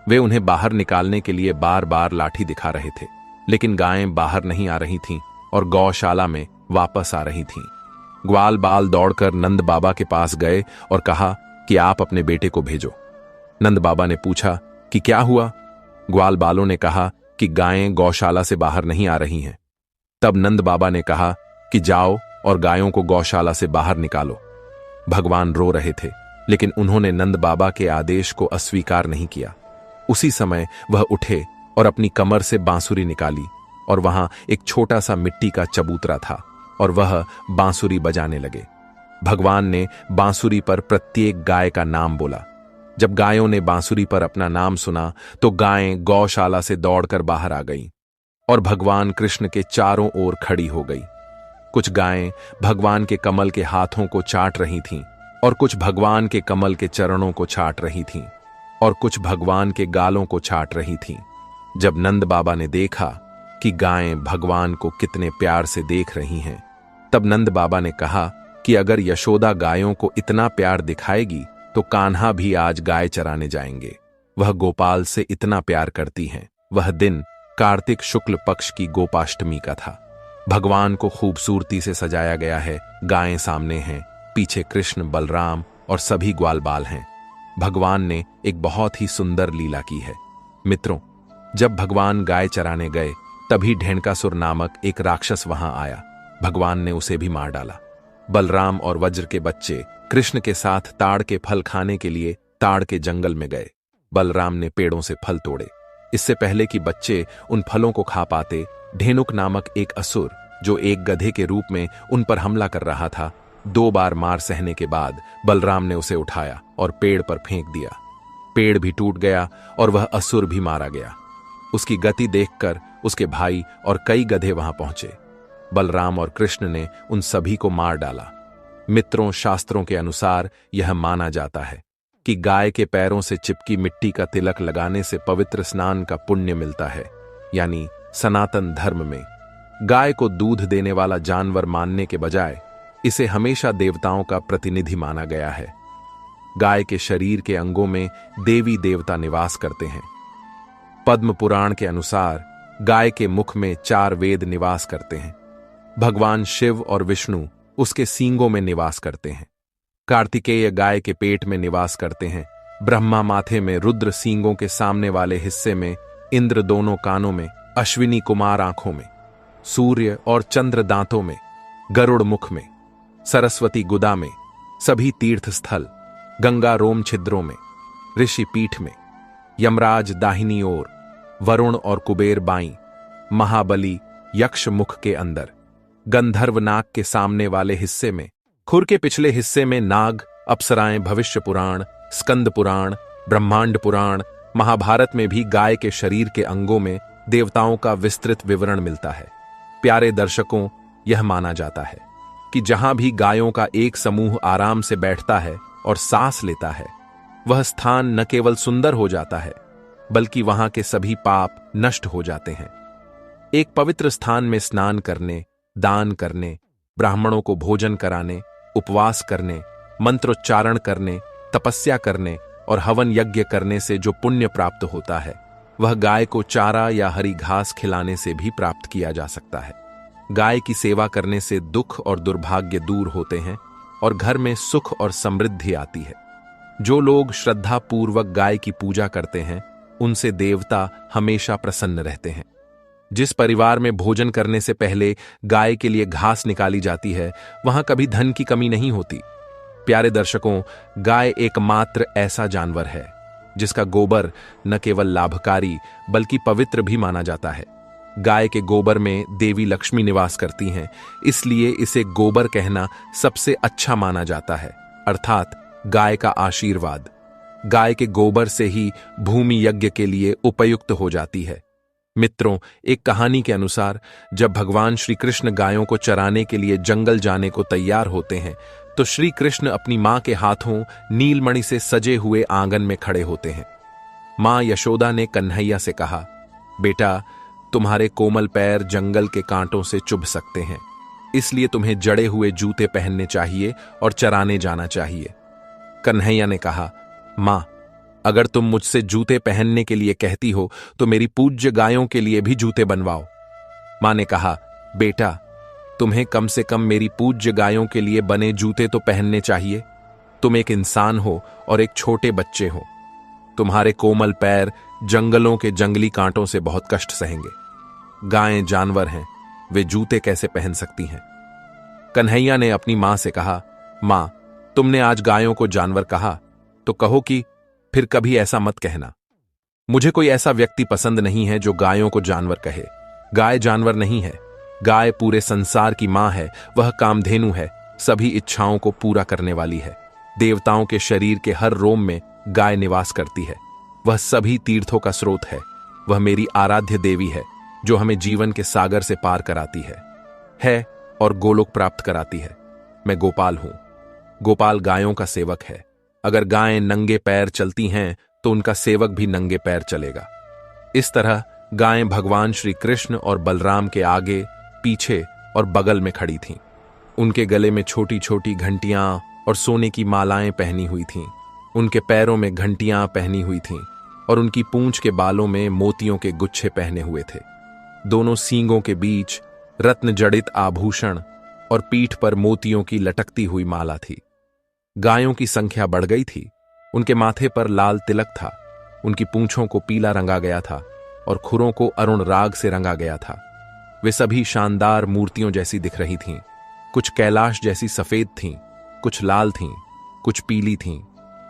वे उन्हें बाहर निकालने के लिए बार बार लाठी दिखा रहे थे, लेकिन गायें बाहर नहीं आ रही थीं और गौशाला में वापस आ रही थीं। ग्वाल बाल दौड़कर नंद बाबा के पास गए और कहा कि आप अपने बेटे को भेजो। नंद बाबा ने पूछा कि क्या हुआ? ग्वाल बालों ने कहा कि गायें गौशाला से बाहर नहीं आ रही हैं। तब नंद बाबा ने कहा कि जाओ और गायों को गौशाला से बाहर निकालो। भगवान रो रहे थे, लेकिन उन्होंने नंद बाबा के आदेश को अस्वीकार नहीं किया। उसी समय वह उठे और अपनी कमर से बांसुरी निकाली और वहां एक छोटा सा मिट्टी का चबूतरा था और वह बांसुरी बजाने लगे। भगवान ने बांसुरी पर प्रत्येक गाय का नाम बोला। जब गायों ने बांसुरी पर अपना नाम सुना तो गायें गौशाला से दौड़कर बाहर आ गईं और भगवान कृष्ण के चारों ओर खड़ी हो गई। कुछ गायें भगवान के कमल के हाथों को चाट रही थीं और कुछ भगवान के कमल के चरणों को चाट रही थीं और कुछ भगवान के गालों को चाट रही थीं। जब नंद बाबा ने देखा कि गायें भगवान को कितने प्यार से देख रही हैं, तब नंद बाबा ने कहा कि अगर यशोदा गायों को इतना प्यार दिखाएगी तो कान्हा भी आज गाय चराने जाएंगे। वह गोपाल से इतना प्यार करती हैं। वह दिन कार्तिक शुक्ल पक्ष की गोपाष्टमी का था। भगवान को खूबसूरती से सजाया गया है। गायें सामने हैं, पीछे कृष्ण, बलराम और सभी ग्वाल बाल हैं। भगवान ने एक बहुत ही सुंदर लीला की है। मित्रों, जब भगवान गाय चराने गए तभी ढेनकासुर नामक एक राक्षस वहां आया। भगवान ने उसे भी मार डाला। बलराम और वज्र के बच्चे कृष्ण के साथ ताड़ के फल खाने के लिए ताड़ के जंगल में गए। बलराम ने पेड़ों से फल तोड़े। इससे पहले कि बच्चे उन फलों को खा पाते, धेनुक नामक एक असुर, जो एक गधे के रूप में उन पर हमला कर रहा था, 2 बार मार सहने के बाद बलराम ने उसे उठाया और पेड़ पर फेंक दिया। पेड़ भी टूट गया और वह असुर भी मारा गया। उसकी गति देखकर उसके भाई और कई गधे वहां पहुंचे। बलराम और कृष्ण ने उन सभी को मार डाला। मित्रों, शास्त्रों के अनुसार यह माना जाता है कि गाय के पैरों से चिपकी मिट्टी का तिलक लगाने से पवित्र स्नान का पुण्य मिलता है। यानी सनातन धर्म में गाय को दूध देने वाला जानवर मानने के बजाय इसे हमेशा देवताओं का प्रतिनिधि माना गया है। गाय के शरीर के अंगों में देवी देवता निवास करते हैं। पद्म पुराण के अनुसार गाय के मुख में 4 वेद निवास करते हैं। भगवान शिव और विष्णु उसके सींगों में निवास करते हैं। कार्तिकेय गाय के पेट में निवास करते हैं। ब्रह्मा माथे में, रुद्र सींगों के सामने वाले हिस्से में, इंद्र दोनों कानों में, अश्विनी कुमार आंखों में, सूर्य और चंद्र दांतों में, गरुड़ मुख में, सरस्वती गुदा में, सभी तीर्थ स्थल, गंगा रोम छिद्रों में, ऋषि पीठ में, यमराज दाहिनी ओर, वरुण और कुबेर बाईं, महाबली यक्ष मुख के अंदर, गंधर्व नाग के सामने वाले हिस्से में, खुर के पिछले हिस्से में नाग, अप्सराएं, भविष्य पुराण, स्कंद पुराण, ब्रह्मांड पुराण, महाभारत में भी गाय के शरीर के अंगों में देवताओं का विस्तृत विवरण मिलता है। प्यारे दर्शकों, यह माना जाता है कि जहां भी गायों का एक समूह आराम से बैठता है और सांस लेता है, वह स्थान न केवल सुंदर हो जाता है, बल्कि वहां के सभी पाप नष्ट हो जाते हैं। एक पवित्र स्थान में स्नान करने, दान करने, ब्राह्मणों को भोजन कराने, उपवास करने, मंत्रोच्चारण करने, तपस्या करने और हवन यज्ञ करने से जो पुण्य प्राप्त होता है, वह गाय को चारा या हरी घास खिलाने से भी प्राप्त किया जा सकता है। गाय की सेवा करने से दुख और दुर्भाग्य दूर होते हैं और घर में सुख और समृद्धि आती है। जो लोग श्रद्धा पूर्वक गाय की पूजा करते हैं, उनसे देवता हमेशा प्रसन्न रहते हैं। जिस परिवार में भोजन करने से पहले गाय के लिए घास निकाली जाती है, वहां कभी धन की कमी नहीं होती। प्यारे दर्शकों, गाय एकमात्र ऐसा जानवर है जिसका गोबर न केवल लाभकारी बल्कि पवित्र भी माना जाता है। गाय के गोबर में देवी लक्ष्मी निवास करती हैं, इसलिए इसे गोबर कहना सबसे अच्छा माना जाता है, अर्थात गाय का आशीर्वाद। गाय के गोबर से ही भूमि यज्ञ के लिए उपयुक्त हो जाती है। मित्रों, एक कहानी के अनुसार जब भगवान श्री कृष्ण गायों को चराने के लिए जंगल जाने को तैयार होते हैं, तो श्री कृष्ण अपनी मां के हाथों नीलमणि से सजे हुए आंगन में खड़े होते हैं। मां यशोदा ने कन्हैया से कहा, बेटा, तुम्हारे कोमल पैर जंगल के कांटों से चुभ सकते हैं, इसलिए तुम्हें जड़े हुए जूते पहनने चाहिए और चराने जाना चाहिए। कन्हैया ने कहा, मां, अगर तुम मुझसे जूते पहनने के लिए कहती हो तो मेरी पूज्य गायों के लिए भी जूते बनवाओ। मां ने कहा, बेटा, तुम्हें कम से कम मेरी पूज्य गायों के लिए बने जूते तो पहनने चाहिए। तुम एक इंसान हो और एक छोटे बच्चे हो। तुम्हारे कोमल पैर जंगलों के जंगली कांटों से बहुत कष्ट सहेंगे। गायें जानवर हैं, वे जूते कैसे पहन सकती हैं? कन्हैया ने अपनी मां से कहा, मां, तुमने आज गायों को जानवर कहा, तो कहो कि फिर कभी ऐसा मत कहना। मुझे कोई ऐसा व्यक्ति पसंद नहीं है जो गायों को जानवर कहे। गाय जानवर नहीं है। गाय पूरे संसार की मां है। वह कामधेनु है, सभी इच्छाओं को पूरा करने वाली है। देवताओं के शरीर के हर रोम में गाय निवास करती है। वह सभी तीर्थों का स्रोत है। वह मेरी आराध्य देवी है, जो हमें जीवन के सागर से पार कराती है और गोलोक प्राप्त कराती है। मैं गोपाल हूं। गोपाल गायों का सेवक है। अगर गायें नंगे पैर चलती हैं तो उनका सेवक भी नंगे पैर चलेगा। इस तरह गायें भगवान श्री कृष्ण और बलराम के आगे, पीछे और बगल में खड़ी थीं। उनके गले में छोटी छोटी घंटियां और सोने की मालाएं पहनी हुई थीं। उनके पैरों में घंटियां पहनी हुई थीं और उनकी पूंछ के बालों में मोतियों के गुच्छे पहने हुए थे। दोनों सींगों के बीच रत्न जड़ित आभूषण और पीठ पर मोतियों की लटकती हुई माला थी। गायों की संख्या बढ़ गई थी। उनके माथे पर लाल तिलक था। उनकी पूंछों को पीला रंगा गया था और खुरों को अरुण राग से रंगा गया था। वे सभी शानदार मूर्तियों जैसी दिख रही थीं। कुछ कैलाश जैसी सफेद थीं, कुछ लाल थीं, कुछ पीली थीं,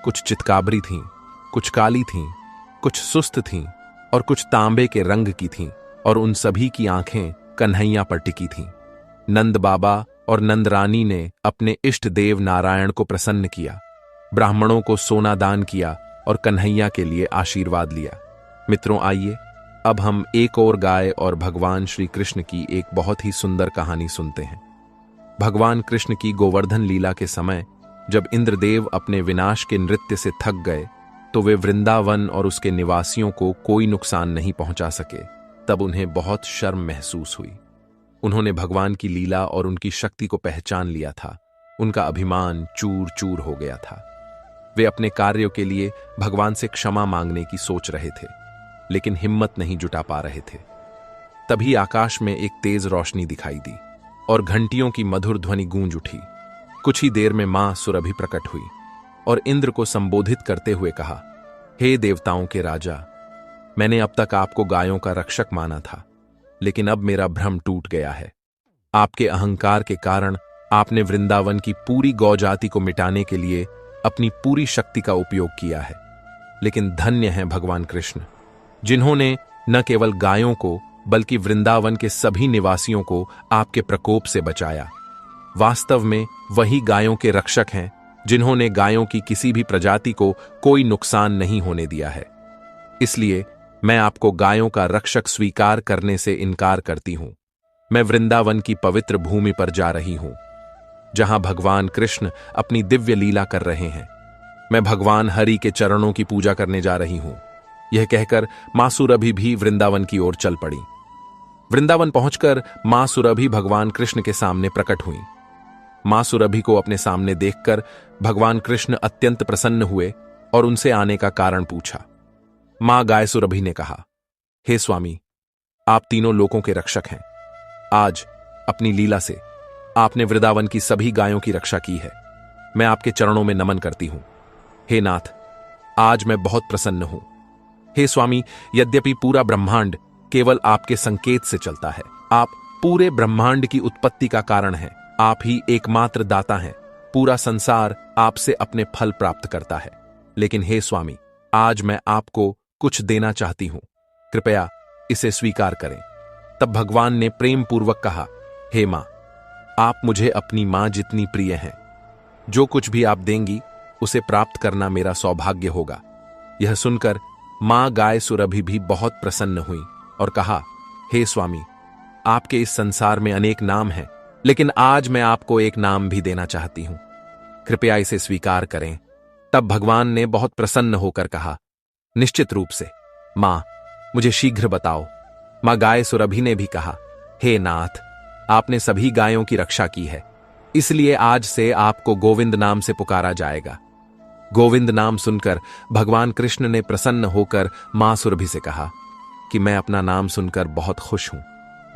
कुछ चितकाबरी थीं, कुछ काली थीं, कुछ सुस्त थीं और कुछ तांबे के रंग की थीं, और उन सभी की आंखें कन्हैया पर टिकी थीं। नंद बाबा और नंद रानी ने अपने इष्ट देव नारायण को प्रसन्न किया, ब्राह्मणों को सोना दान किया और कन्हैया के लिए आशीर्वाद लिया। मित्रों, आइए अब हम एक और गाय और भगवान श्री कृष्ण की एक बहुत ही सुंदर कहानी सुनते हैं। भगवान कृष्ण की गोवर्धन लीला के समय जब इंद्रदेव अपने विनाश के नृत्य से थक गए, तो वे वृंदावन और उसके निवासियों को कोई नुकसान नहीं पहुंचा सके। तब उन्हें बहुत शर्म महसूस हुई। उन्होंने भगवान की लीला और उनकी शक्ति को पहचान लिया था। उनका अभिमान चूर चूर हो गया था। वे अपने कार्यों के लिए भगवान से क्षमा मांगने की सोच रहे थे, लेकिन हिम्मत नहीं जुटा पा रहे थे। तभी आकाश में एक तेज रोशनी दिखाई दी और घंटियों की मधुर ध्वनि गूंज उठी। कुछ ही देर में मां सुरभि प्रकट हुई और इंद्र को संबोधित करते हुए कहा, हे देवताओं के राजा, मैंने अब तक आपको गायों का रक्षक माना था, लेकिन अब मेरा भ्रम टूट गया है। आपके अहंकार के कारण आपने वृंदावन की पूरी गौजाति को मिटाने के लिए अपनी पूरी शक्ति का उपयोग किया है। लेकिन धन्य हैं भगवान कृष्ण, जिन्होंने न केवल गायों को बल्कि वृंदावन के सभी निवासियों को आपके प्रकोप से बचाया। वास्तव में वही गायों के रक्षक हैं, जिन्होंने गायों की किसी भी प्रजाति को कोई नुकसान नहीं होने दिया है। इसलिए मैं आपको गायों का रक्षक स्वीकार करने से इनकार करती हूं। मैं वृंदावन की पवित्र भूमि पर जा रही हूं, जहां भगवान कृष्ण अपनी दिव्य लीला कर रहे हैं। मैं भगवान हरि के चरणों की पूजा करने जा रही हूं। यह कहकर मां सुरभि भी वृंदावन की ओर चल पड़ी। वृंदावन पहुंचकर मां सुरभि भगवान कृष्ण के सामने प्रकट हुई। मां सुरभि को अपने सामने देखकर भगवान कृष्ण अत्यंत प्रसन्न हुए और उनसे आने का कारण पूछा। मां गाय सुरभि ने कहा, हे स्वामी, आप तीनों लोकों के रक्षक हैं। आज अपनी लीला से आपने वृंदावन की सभी गायों की रक्षा की है। मैं आपके चरणों में नमन करती हूं। हे नाथ, आज मैं बहुत प्रसन्न हूं। हे स्वामी, यद्यपि पूरा ब्रह्मांड केवल आपके संकेत से चलता है, आप पूरे ब्रह्मांड की उत्पत्ति का कारण हैं। आप ही एकमात्र दाता हैं। पूरा संसार आपसे अपने फल प्राप्त करता है। लेकिन हे स्वामी, आज मैं आपको कुछ देना चाहती हूं। कृपया इसे स्वीकार करें। तब भगवान ने प्रेम पूर्वक कहा, हे मां, आप मुझे अपनी मां जितनी प्रिय हैं। जो कुछ भी आप देंगी उसे प्राप्त करना मेरा सौभाग्य होगा। यह सुनकर मां गाय सुरभि भी बहुत प्रसन्न हुई और कहा, हे स्वामी, आपके इस संसार में अनेक नाम हैं, लेकिन आज मैं आपको एक नाम भी देना चाहती हूं। कृपया इसे स्वीकार करें। तब भगवान ने बहुत प्रसन्न होकर कहा, निश्चित रूप से मां, मुझे शीघ्र बताओ। मां गाय सुरभि ने भी कहा, हे नाथ, आपने सभी गायों की रक्षा की है, इसलिए आज से आपको गोविंद नाम से पुकारा जाएगा। गोविंद नाम सुनकर भगवान कृष्ण ने प्रसन्न होकर मां सुरभि से कहा कि मैं अपना नाम सुनकर बहुत खुश हूं।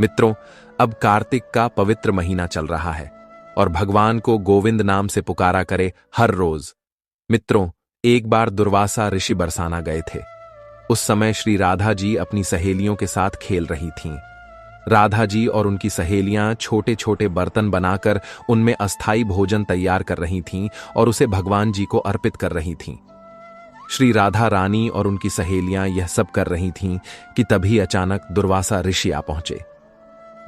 मित्रों, अब कार्तिक का पवित्र महीना चल रहा है और भगवान को गोविंद नाम से पुकारा करे हर रोज। मित्रों, एक बार दुर्वासा ऋषि बरसाना गए थे। उस समय श्री राधा जी अपनी सहेलियों के साथ खेल रही थीं। राधा जी और उनकी सहेलियां छोटे छोटे बर्तन बनाकर उनमें अस्थाई भोजन तैयार कर रही थीं और उसे भगवान जी को अर्पित कर रही थीं। श्री राधा रानी और उनकी सहेलियां यह सब कर रही थीं कि तभी अचानक दुर्वासा ऋषि आ पहुंचे।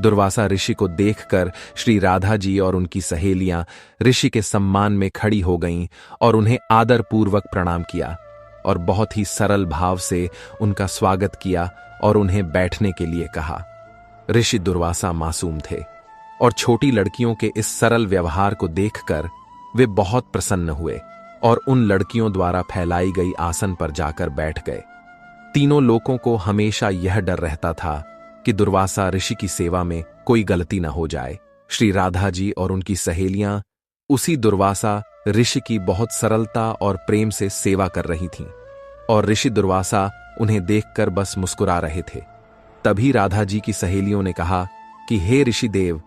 दुर्वासा ऋषि को देखकर श्री राधा जी और उनकी सहेलियां ऋषि के सम्मान में खड़ी हो गईं और उन्हें आदरपूर्वक प्रणाम किया और बहुत ही सरल भाव से उनका स्वागत किया और उन्हें बैठने के लिए कहा। ऋषि दुर्वासा मासूम थे और छोटी लड़कियों के इस सरल व्यवहार को देखकर वे बहुत प्रसन्न हुए और उन लड़कियों द्वारा फैलाई गई आसन पर जाकर बैठ गए। तीनों लोगों को हमेशा यह डर रहता था कि दुर्वासा ऋषि की सेवा में कोई गलती न हो जाए। श्री राधा जी और उनकी सहेलियां उसी दुर्वासा ऋषि की बहुत सरलता और प्रेम से सेवा कर रही थीं और ऋषि दुर्वासा उन्हें देखकर बस मुस्कुरा रहे थे। तभी राधा जी की सहेलियों ने कहा कि हे ऋषि देव,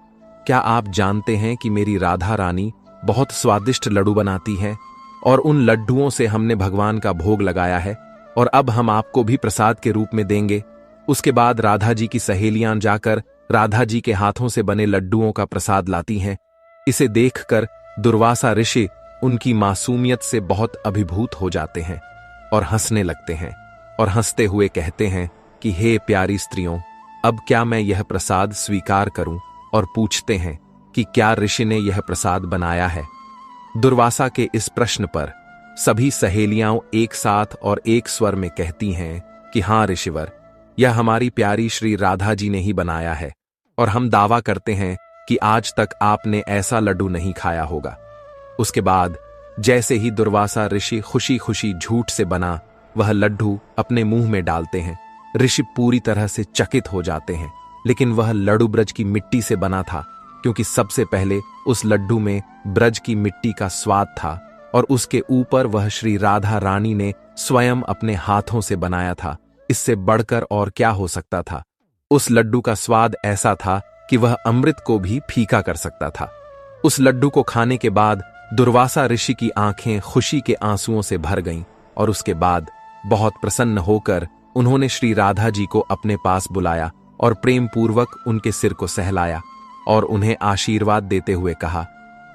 क्या आप जानते हैं कि मेरी राधा रानी बहुत स्वादिष्ट लड्डू बनाती है और उन लड्डुओं से हमने भगवान का भोग लगाया है और अब हम आपको भी प्रसाद के रूप में देंगे। उसके बाद राधा जी की सहेलियां जाकर राधा जी के हाथों से बने लड्डुओं का प्रसाद लाती हैं। इसे देखकर दुर्वासा ऋषि उनकी मासूमियत से बहुत अभिभूत हो जाते हैं और हंसने लगते हैं और हंसते हुए कहते हैं कि हे प्यारी स्त्रियों, अब क्या मैं यह प्रसाद स्वीकार करूं? और पूछते हैं कि क्या ऋषि ने यह प्रसाद बनाया है? दुर्वासा के इस प्रश्न पर सभी सहेलियां एक साथ और एक स्वर में कहती हैं कि हां ऋषिवर, यह हमारी प्यारी श्री राधा जी ने ही बनाया है और हम दावा करते हैं कि आज तक आपने ऐसा लड्डू नहीं खाया होगा। उसके बाद जैसे ही दुर्वासा ऋषि खुशी खुशी झूठ से बना वह लड्डू अपने मुंह में डालते हैं, ऋषि पूरी तरह से चकित हो जाते हैं। लेकिन वह लड्डू ब्रज की मिट्टी से बना था, क्योंकि सबसे पहले उस लड्डू में ब्रज की मिट्टी का स्वाद था और उसके ऊपर वह श्री राधा रानी ने स्वयं अपने हाथों से बनाया था। इससे बढ़कर और क्या हो सकता था? उस लड्डू का स्वाद ऐसा था कि वह अमृत को भी फीका कर सकता था। उस लड्डू को खाने के बाद दुर्वासा ऋषि की आंखें खुशी के आंसुओं से भर गईं और उसके बाद बहुत प्रसन्न होकर उन्होंने श्री राधा जी को अपने पास बुलाया और प्रेम पूर्वक उनके सिर को सहलाया और उन्हें आशीर्वाद देते हुए कहा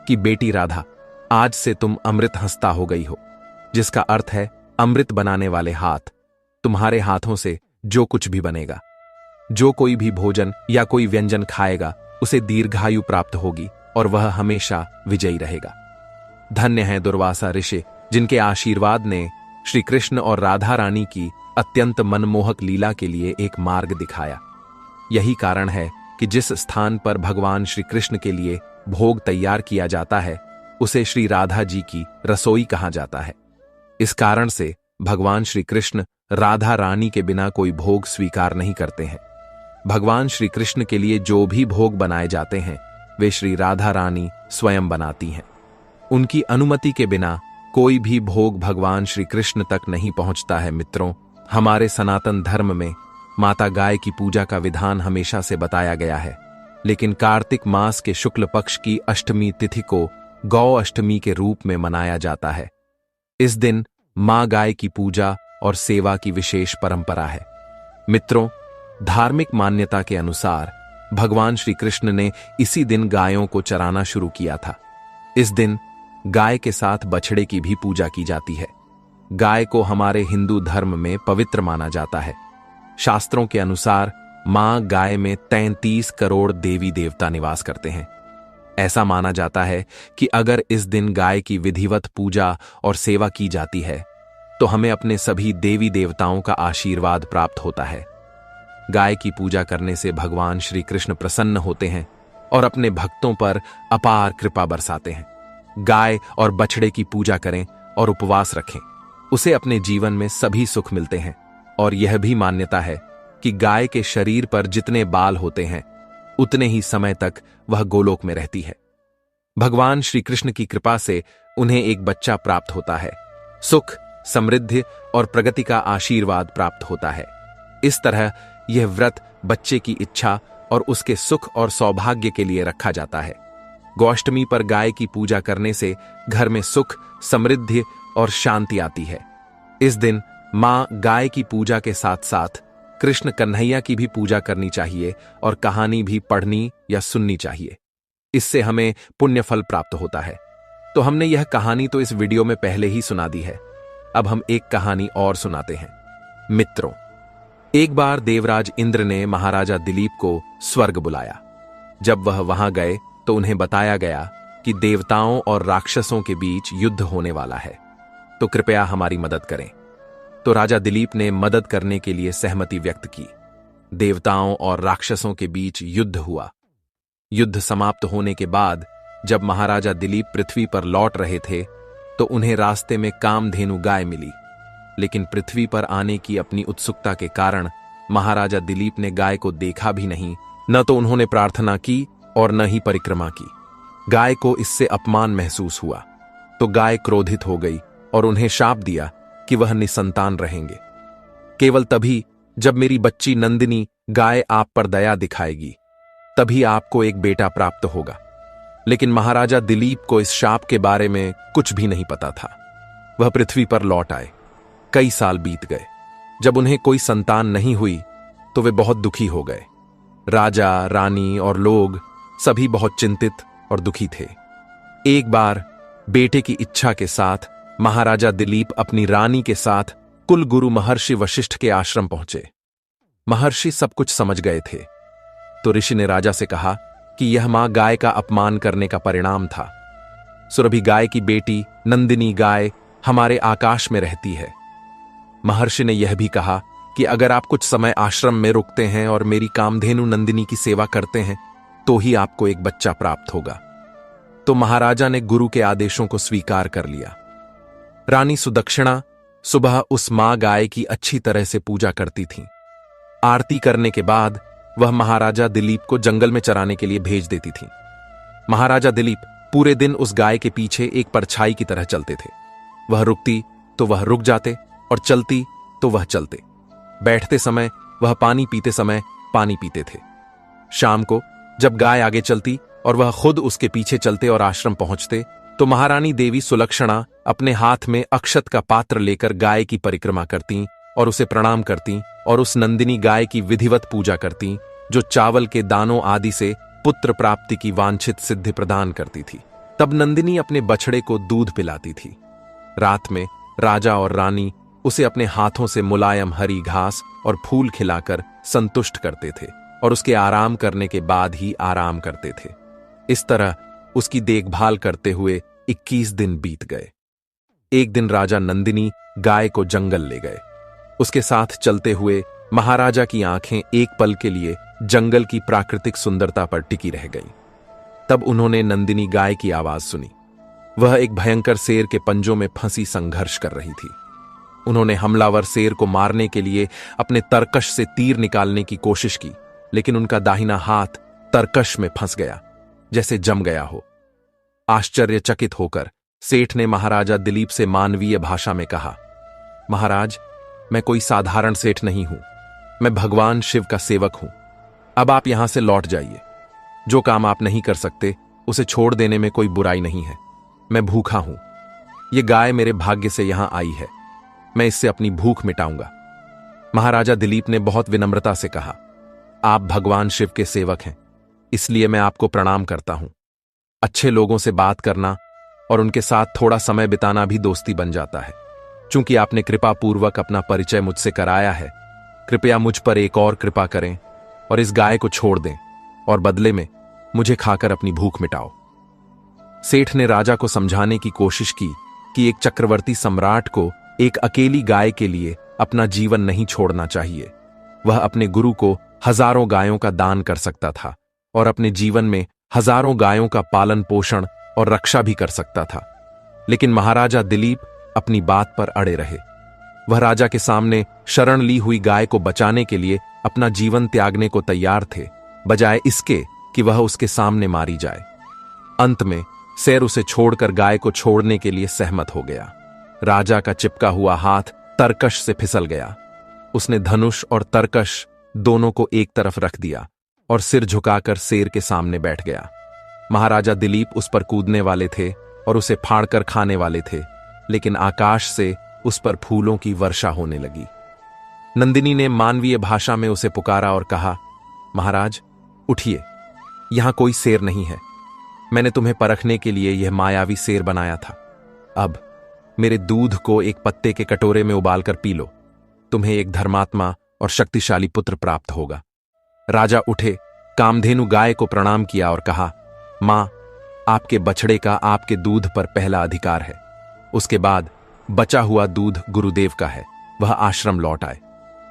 कि बेटी राधा, आज से तुम अमृत हस्ता हो गई हो, जिसका अर्थ है अमृत बनाने वाले हाथ। तुम्हारे हाथों से जो कुछ भी बनेगा, जो कोई भी भोजन या कोई व्यंजन खाएगा, उसे दीर्घायु प्राप्त होगी और वह हमेशा विजयी रहेगा। धन्य है दुर्वासा ऋषि, जिनके आशीर्वाद ने श्री कृष्ण और राधा रानी की अत्यंत मनमोहक लीला के लिए एक मार्ग दिखाया। यही कारण है कि जिस स्थान पर भगवान श्री कृष्ण के लिए भोग तैयार किया जाता है, उसे श्री राधा जी की रसोई कहा जाता है। इस कारण से भगवान श्री कृष्ण राधा रानी के बिना कोई भोग स्वीकार नहीं करते हैं। भगवान श्री कृष्ण के लिए जो भी भोग बनाए जाते हैं वे श्री राधा रानी स्वयं बनाती हैं। उनकी अनुमति के बिना कोई भी भोग भगवान श्री कृष्ण तक नहीं पहुंचता है। मित्रों, हमारे सनातन धर्म में माता गाय की पूजा का विधान हमेशा से बताया गया है, लेकिन कार्तिक मास के शुक्ल पक्ष की अष्टमी तिथि को गौ अष्टमी के रूप में मनाया जाता है। इस दिन मां गाय की पूजा और सेवा की विशेष परंपरा है। मित्रों, धार्मिक मान्यता के अनुसार भगवान श्री कृष्ण ने इसी दिन गायों को चराना शुरू किया था। इस दिन गाय के साथ बछड़े की भी पूजा की जाती है। गाय को हमारे हिंदू धर्म में पवित्र माना जाता है। शास्त्रों के अनुसार मां गाय में 33 करोड़ देवी देवता निवास करते हैं। ऐसा माना जाता है कि अगर इस दिन गाय की विधिवत पूजा और सेवा की जाती है तो हमें अपने सभी देवी देवताओं का आशीर्वाद प्राप्त होता है। गाय की पूजा करने से भगवान श्री कृष्ण प्रसन्न होते हैं और अपने भक्तों पर अपार कृपा बरसाते हैं। गाय और बछड़े की पूजा करें और उपवास रखें, उसे अपने जीवन में सभी सुख मिलते हैं। और यह भी मान्यता है कि गाय के शरीर पर जितने बाल होते हैं उतने ही समय तक वह गोलोक में रहती है। भगवान श्री कृष्ण की कृपा से उन्हें एक बच्चा प्राप्त होता है। सुख, समृद्धि और प्रगति का आशीर्वाद प्राप्त होता है। इस तरह यह व्रत बच्चे की इच्छा और उसके सुख और सौभाग्य के लिए रखा जाता है। गौष्टमी पर गाय की पूजा करने से घर में सुख, समृद्धि और शांति आती है। इस दिन मां गाय की पूजा के साथ साथ कृष्ण कन्हैया की भी पूजा करनी चाहिए और कहानी भी पढ़नी या सुननी चाहिए। इससे हमें पुण्य फल प्राप्त होता है। तो हमने यह कहानी तो इस वीडियो में पहले ही सुना दी है। अब हम एक कहानी और सुनाते हैं। मित्रों, एक बार देवराज इंद्र ने महाराजा दिलीप को स्वर्ग बुलाया। जब वह वहां गए तो उन्हें बताया गया कि देवताओं और राक्षसों के बीच युद्ध होने वाला है, तो कृपया हमारी मदद करें। तो राजा दिलीप ने मदद करने के लिए सहमति व्यक्त की। देवताओं और राक्षसों के बीच युद्ध हुआ। युद्ध समाप्त होने के बाद जब महाराजा दिलीप पृथ्वी पर लौट रहे थे तो उन्हें रास्ते में कामधेनु गाय मिली, लेकिन पृथ्वी पर आने की अपनी उत्सुकता के कारण महाराजा दिलीप ने गाय को देखा भी नहीं, न तो उन्होंने प्रार्थना की और न ही परिक्रमा की। गाय को इससे अपमान महसूस हुआ तो गाय क्रोधित हो गई और उन्हें शाप दिया कि वह निसंतान रहेंगे। केवल तभी जब मेरी बच्ची नंदिनी गाय आप पर दया दिखाएगी तभी आपको एक बेटा प्राप्त होगा। लेकिन महाराजा दिलीप को इस शाप के बारे में कुछ भी नहीं पता था। वह पृथ्वी पर लौट आए। कई साल बीत गए। जब उन्हें कोई संतान नहीं हुई तो वे बहुत दुखी हो गए। राजा, रानी और लोग सभी बहुत चिंतित और दुखी थे। एक बार बेटे की इच्छा के साथ महाराजा दिलीप अपनी रानी के साथ कुल गुरु महर्षि वशिष्ठ के आश्रम पहुंचे। महर्षि सब कुछ समझ गए थे तो ऋषि ने राजा से कहा कि यह मां गाय का अपमान करने का परिणाम था। सुरभि गाय की बेटी नंदिनी गाय हमारे आकाश में रहती है। महर्षि ने यह भी कहा कि अगर आप कुछ समय आश्रम में रुकते हैं और मेरी कामधेनु नंदिनी की सेवा करते हैं तो ही आपको एक बच्चा प्राप्त होगा। तो महाराजा ने गुरु के आदेशों को स्वीकार कर लिया। रानी सुदक्षिणा सुबह उस मां गाय की अच्छी तरह से पूजा करती थीं। आरती करने के बाद वह महाराजा दिलीप को जंगल में चराने के लिए भेज देती थीं। महाराजा दिलीप पूरे दिन उस गाय के पीछे एक परछाई की तरह चलते थे। वह रुकती तो वह रुक जाते और चलती तो वह चलते। बैठते समय वह पानी पीते समय पानी पीते थे। शाम को जब गाय आगे चलती और वह खुद उसके पीछे चलते और आश्रम पहुंचते तो महारानी देवी सुलक्षणा अपने हाथ में अक्षत का पात्र लेकर गाय की परिक्रमा करती और उसे प्रणाम करती और उस नंदिनी गाय की विधिवत पूजा करती जो चावल के दानों आदि से पुत्र प्राप्ति की वांछित सिद्धि प्रदान करती थी। तब नंदिनी अपने बछड़े को दूध पिलाती थी। रात में राजा और रानी उसे अपने हाथों से मुलायम हरी घास और फूल खिलाकर संतुष्ट करते थे और उसके आराम करने के बाद ही आराम करते थे। इस तरह उसकी देखभाल करते हुए 21 दिन बीत गए। एक दिन राजा नंदिनी गाय को जंगल ले गए। उसके साथ चलते हुए महाराजा की आंखें एक पल के लिए जंगल की प्राकृतिक सुंदरता पर टिकी रह गईं। तब उन्होंने नंदिनी गाय की आवाज सुनी। वह एक भयंकर शेर के पंजों में फंसी संघर्ष कर रही थी। उन्होंने हमलावर शेर को मारने के लिए अपने तरकश से तीर निकालने की कोशिश की, लेकिन उनका दाहिना हाथ तरकश में फंस गया, जैसे जम गया हो। आश्चर्यचकित होकर सेठ ने महाराजा दिलीप से मानवीय भाषा में कहा, महाराज, मैं कोई साधारण सेठ नहीं हूं, मैं भगवान शिव का सेवक हूं। अब आप यहां से लौट जाइए। जो काम आप नहीं कर सकते उसे छोड़ देने में कोई बुराई नहीं है। मैं भूखा हूं, ये गाय मेरे भाग्य से यहां आई है, मैं इससे अपनी भूख मिटाऊंगा। महाराजा दिलीप ने बहुत विनम्रता से कहा, आप भगवान शिव के सेवक हैं, इसलिए मैं आपको प्रणाम करता हूं। अच्छे लोगों से बात करना और उनके साथ थोड़ा समय बिताना भी दोस्ती बन जाता है। चूंकि आपने कृपा पूर्वक अपना परिचय मुझसे कराया है, कृपया मुझ पर एक और कृपा करें और इस गाय को छोड़ दें और बदले में मुझे खाकर अपनी भूख मिटाओ। सेठ ने राजा को समझाने की कोशिश की कि एक चक्रवर्ती सम्राट को एक अकेली गाय के लिए अपना जीवन नहीं छोड़ना चाहिए। वह अपने गुरु को हजारों गायों का दान कर सकता था और अपने जीवन में हजारों गायों का पालन पोषण और रक्षा भी कर सकता था। लेकिन महाराजा दिलीप अपनी बात पर अड़े रहे। वह राजा के सामने शरण ली हुई गाय को बचाने के लिए अपना जीवन त्यागने को तैयार थे, बजाय इसके कि वह उसके सामने मारी जाए। अंत में शेर उसे छोड़कर गाय को छोड़ने के लिए सहमत हो गया। राजा का चिपका हुआ हाथ तरकश से फिसल गया। उसने धनुष और तरकश दोनों को एक तरफ रख दिया और सिर झुकाकर शेर के सामने बैठ गया। महाराजा दिलीप उस पर कूदने वाले थे और उसे फाड़कर खाने वाले थे, लेकिन आकाश से उस पर फूलों की वर्षा होने लगी। नंदिनी ने मानवीय भाषा में उसे पुकारा और कहा, महाराज, उठिए, यहां कोई शेर नहीं है। मैंने तुम्हें परखने के लिए यह मायावी शेर बनाया था। अब मेरे दूध को एक पत्ते के कटोरे में उबालकर पी लो, तुम्हें एक धर्मात्मा और शक्तिशाली पुत्र प्राप्त होगा। राजा उठे, कामधेनु गाय को प्रणाम किया और कहा, मां, आपके बछड़े का आपके दूध पर पहला अधिकार है। उसके बाद बचा हुआ दूध गुरुदेव का है, वह आश्रम लौट आए,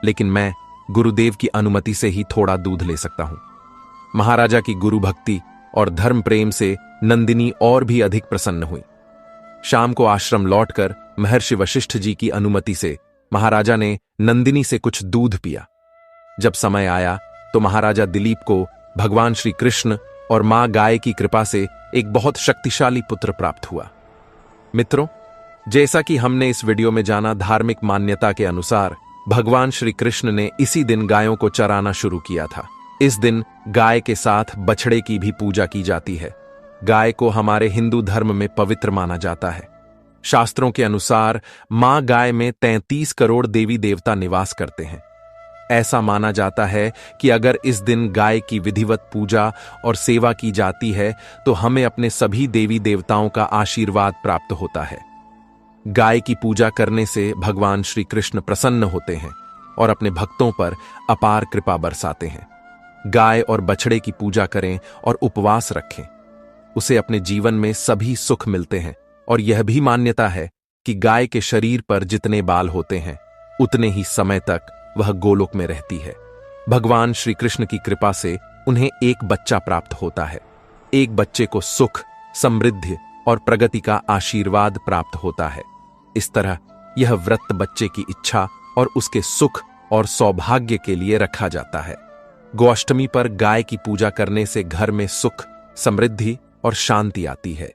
लेकिन मैं गुरुदेव की अनुमति से ही थोड़ा दूध ले सकता हूं। महाराजा की गुरु भक्ति और धर्म प्रेम से नंदिनी और भी अधिक प्रसन्न हुई। शाम को आश्रम लौटकर महर्षि वशिष्ठ जी की अनुमति से महाराजा ने नंदिनी से कुछ दूध पिया। जब समय आया तो महाराजा दिलीप को भगवान श्री कृष्ण और मां गाय की कृपा से एक बहुत शक्तिशाली पुत्र प्राप्त हुआ। मित्रों, जैसा कि हमने इस वीडियो में जाना, धार्मिक मान्यता के अनुसार भगवान श्री कृष्ण ने इसी दिन गायों को चराना शुरू किया था। इस दिन गाय के साथ बछड़े की भी पूजा की जाती है। गाय को हमारे हिंदू धर्म में पवित्र माना जाता है। शास्त्रों के अनुसार मां गाय में 33 करोड़ देवी देवता निवास करते हैं। ऐसा माना जाता है कि अगर इस दिन गाय की विधिवत पूजा और सेवा की जाती है तो हमें अपने सभी देवी देवताओं का आशीर्वाद प्राप्त होता है। गाय की पूजा करने से भगवान श्री कृष्ण प्रसन्न होते हैं और अपने भक्तों पर अपार कृपा बरसाते हैं। गाय और बछड़े की पूजा करें और उपवास रखें, उसे अपने जीवन में सभी सुख मिलते हैं। और यह भी मान्यता है कि गाय के शरीर पर जितने बाल होते हैं उतने ही समय तक वह गोलोक में रहती है। भगवान श्री कृष्ण की कृपा से उन्हें एक बच्चा प्राप्त होता है। एक बच्चे को सुख, समृद्धि और प्रगति का आशीर्वाद प्राप्त होता है। इस तरह यह व्रत बच्चे की इच्छा और उसके सुख और सौभाग्य के लिए रखा जाता है। गोअष्टमी पर गाय की पूजा करने से घर में सुख, समृद्धि और शांति आती है।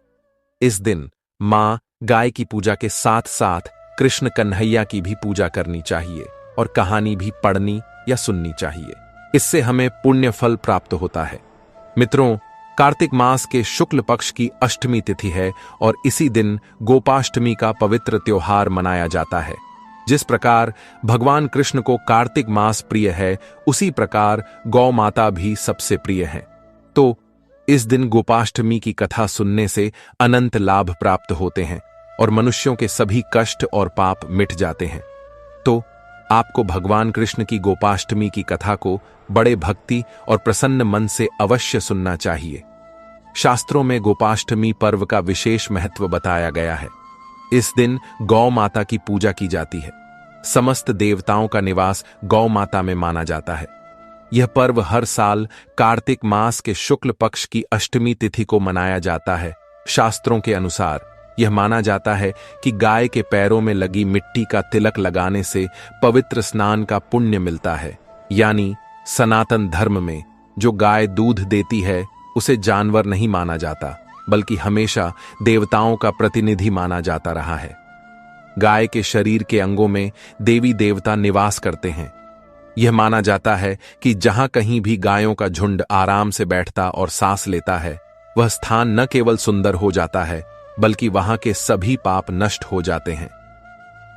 इस दिन मां गाय की पूजा के साथ साथ कृष्ण कन्हैया की भी पूजा करनी चाहिए और कहानी भी पढ़नी या सुननी चाहिए। इससे हमें पुण्य फल प्राप्त होता है। मित्रों, कार्तिक मास के शुक्ल पक्ष की अष्टमी तिथि है और इसी दिन गोपाष्टमी का पवित्र त्योहार मनाया जाता है। जिस प्रकार भगवान कृष्ण को कार्तिक मास प्रिय है, उसी प्रकार गौ माता भी सबसे प्रिय है। तो इस दिन गोपाष्टमी की कथा सुनने से अनंत लाभ प्राप्त होते हैं और मनुष्यों के सभी कष्ट और पाप मिट जाते हैं। तो आपको भगवान कृष्ण की गोपाष्टमी की कथा को बड़े भक्ति और प्रसन्न मन से अवश्य सुनना चाहिए। शास्त्रों में गोपाष्टमी पर्व का विशेष महत्व बताया गया है। इस दिन गौ माता की पूजा की जाती है। समस्त देवताओं का निवास गौ माता में माना जाता है। यह पर्व हर साल कार्तिक मास के शुक्ल पक्ष की अष्टमी तिथि को मनाया जाता है। शास्त्रों के अनुसार यह माना जाता है कि गाय के पैरों में लगी मिट्टी का तिलक लगाने से पवित्र स्नान का पुण्य मिलता है। यानी सनातन धर्म में जो गाय दूध देती है उसे जानवर नहीं माना जाता, बल्कि हमेशा देवताओं का प्रतिनिधि माना जाता रहा है। गाय के शरीर के अंगों में देवी देवता निवास करते हैं। यह माना जाता है कि जहां कहीं भी गायों का झुंड आराम से बैठता और सांस लेता है, वह स्थान न केवल सुंदर हो जाता है, बल्कि वहां के सभी पाप नष्ट हो जाते हैं।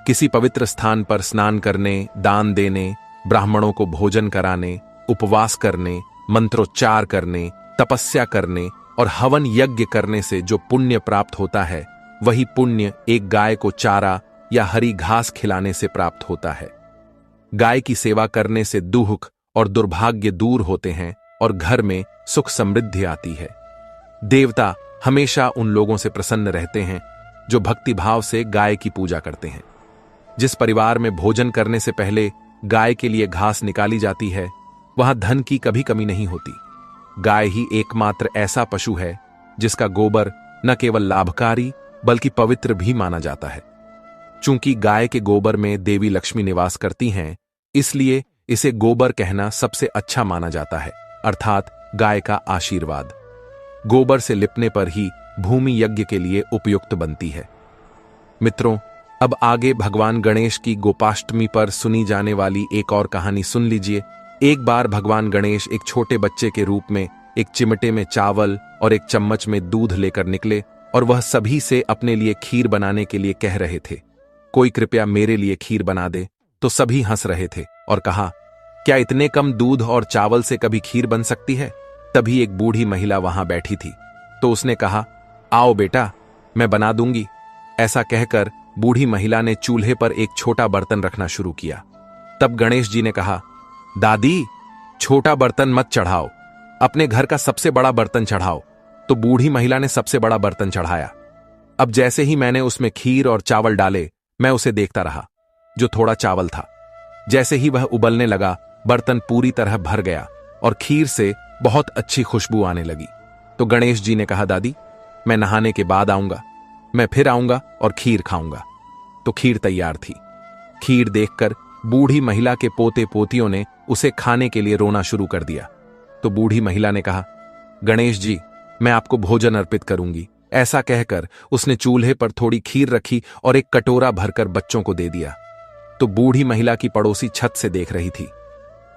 किसी पवित्र स्थान पर स्नान करने, दान देने, ब्राह्मणों को भोजन कराने, उपवास करने, मंत्रोच्चार करने, तपस्या करने और हवन यज्ञ करने से जो पुण्य प्राप्त होता है, वही पुण्य एक गाय को चारा या हरी घास खिलाने से प्राप्त होता है। गाय की सेवा करने से दुख और दुर्भाग्य दूर होते हैं और घर में सुख समृद्धि आती है। देवता हमेशा उन लोगों से प्रसन्न रहते हैं जो भक्तिभाव से गाय की पूजा करते हैं। जिस परिवार में भोजन करने से पहले गाय के लिए घास निकाली जाती है, वहां धन की कभी कमी नहीं होती। गाय ही एकमात्र ऐसा पशु है जिसका गोबर न केवल लाभकारी बल्कि पवित्र भी माना जाता है। चूंकि गाय के गोबर में देवी लक्ष्मी निवास करती हैं, इसलिए इसे गोबर कहना सबसे अच्छा माना जाता है, अर्थात गाय का आशीर्वाद। गोबर से लिपने पर ही भूमि यज्ञ के लिए उपयुक्त बनती है। मित्रों, अब आगे भगवान गणेश की गोपाष्टमी पर सुनी जाने वाली एक और कहानी सुन लीजिए। एक बार भगवान गणेश एक छोटे बच्चे के रूप में एक चिमटे में चावल और एक चम्मच में दूध लेकर निकले और वह सभी से अपने लिए खीर बनाने के लिए कह रहे थे। कोई कृपया मेरे लिए खीर बना दे। तो सभी हंस रहे थे और कहा, क्या इतने कम दूध और चावल से कभी खीर बन सकती है? तभी एक बूढ़ी महिला वहां बैठी थी, तो उसने कहा, आओ बेटा, मैं बना दूंगी। ऐसा कहकर बूढ़ी महिला ने चूल्हे पर एक छोटा बर्तन रखना शुरू किया। तब गणेश जी ने कहा, दादी, छोटा बर्तन मत चढ़ाओ, अपने घर का सबसे बड़ा बर्तन चढ़ाओ। तो बूढ़ी महिला ने सबसे बड़ा बर्तन चढ़ाया। अब जैसे ही मैंने उसमें खीर और चावल डाले, मैं उसे देखता रहा, जो थोड़ा चावल था। जैसे ही वह उबलने लगा, बर्तन पूरी तरह भर गया और खीर से बहुत अच्छी खुशबू आने लगी। तो गणेश जी ने कहा, दादी, मैं नहाने के बाद आऊंगा, मैं फिर आऊंगा और खीर खाऊंगा। तो खीर तैयार थी। खीर देखकर बूढ़ी महिला के पोते पोतियों ने उसे खाने के लिए रोना शुरू कर दिया। तो बूढ़ी महिला ने कहा, गणेश जी, मैं आपको भोजन अर्पित करूंगी। ऐसा कहकर उसने चूल्हे पर थोड़ी खीर रखी और एक कटोरा भरकर बच्चों को दे दिया। तो बूढ़ी महिला की पड़ोसी छत से देख रही थी।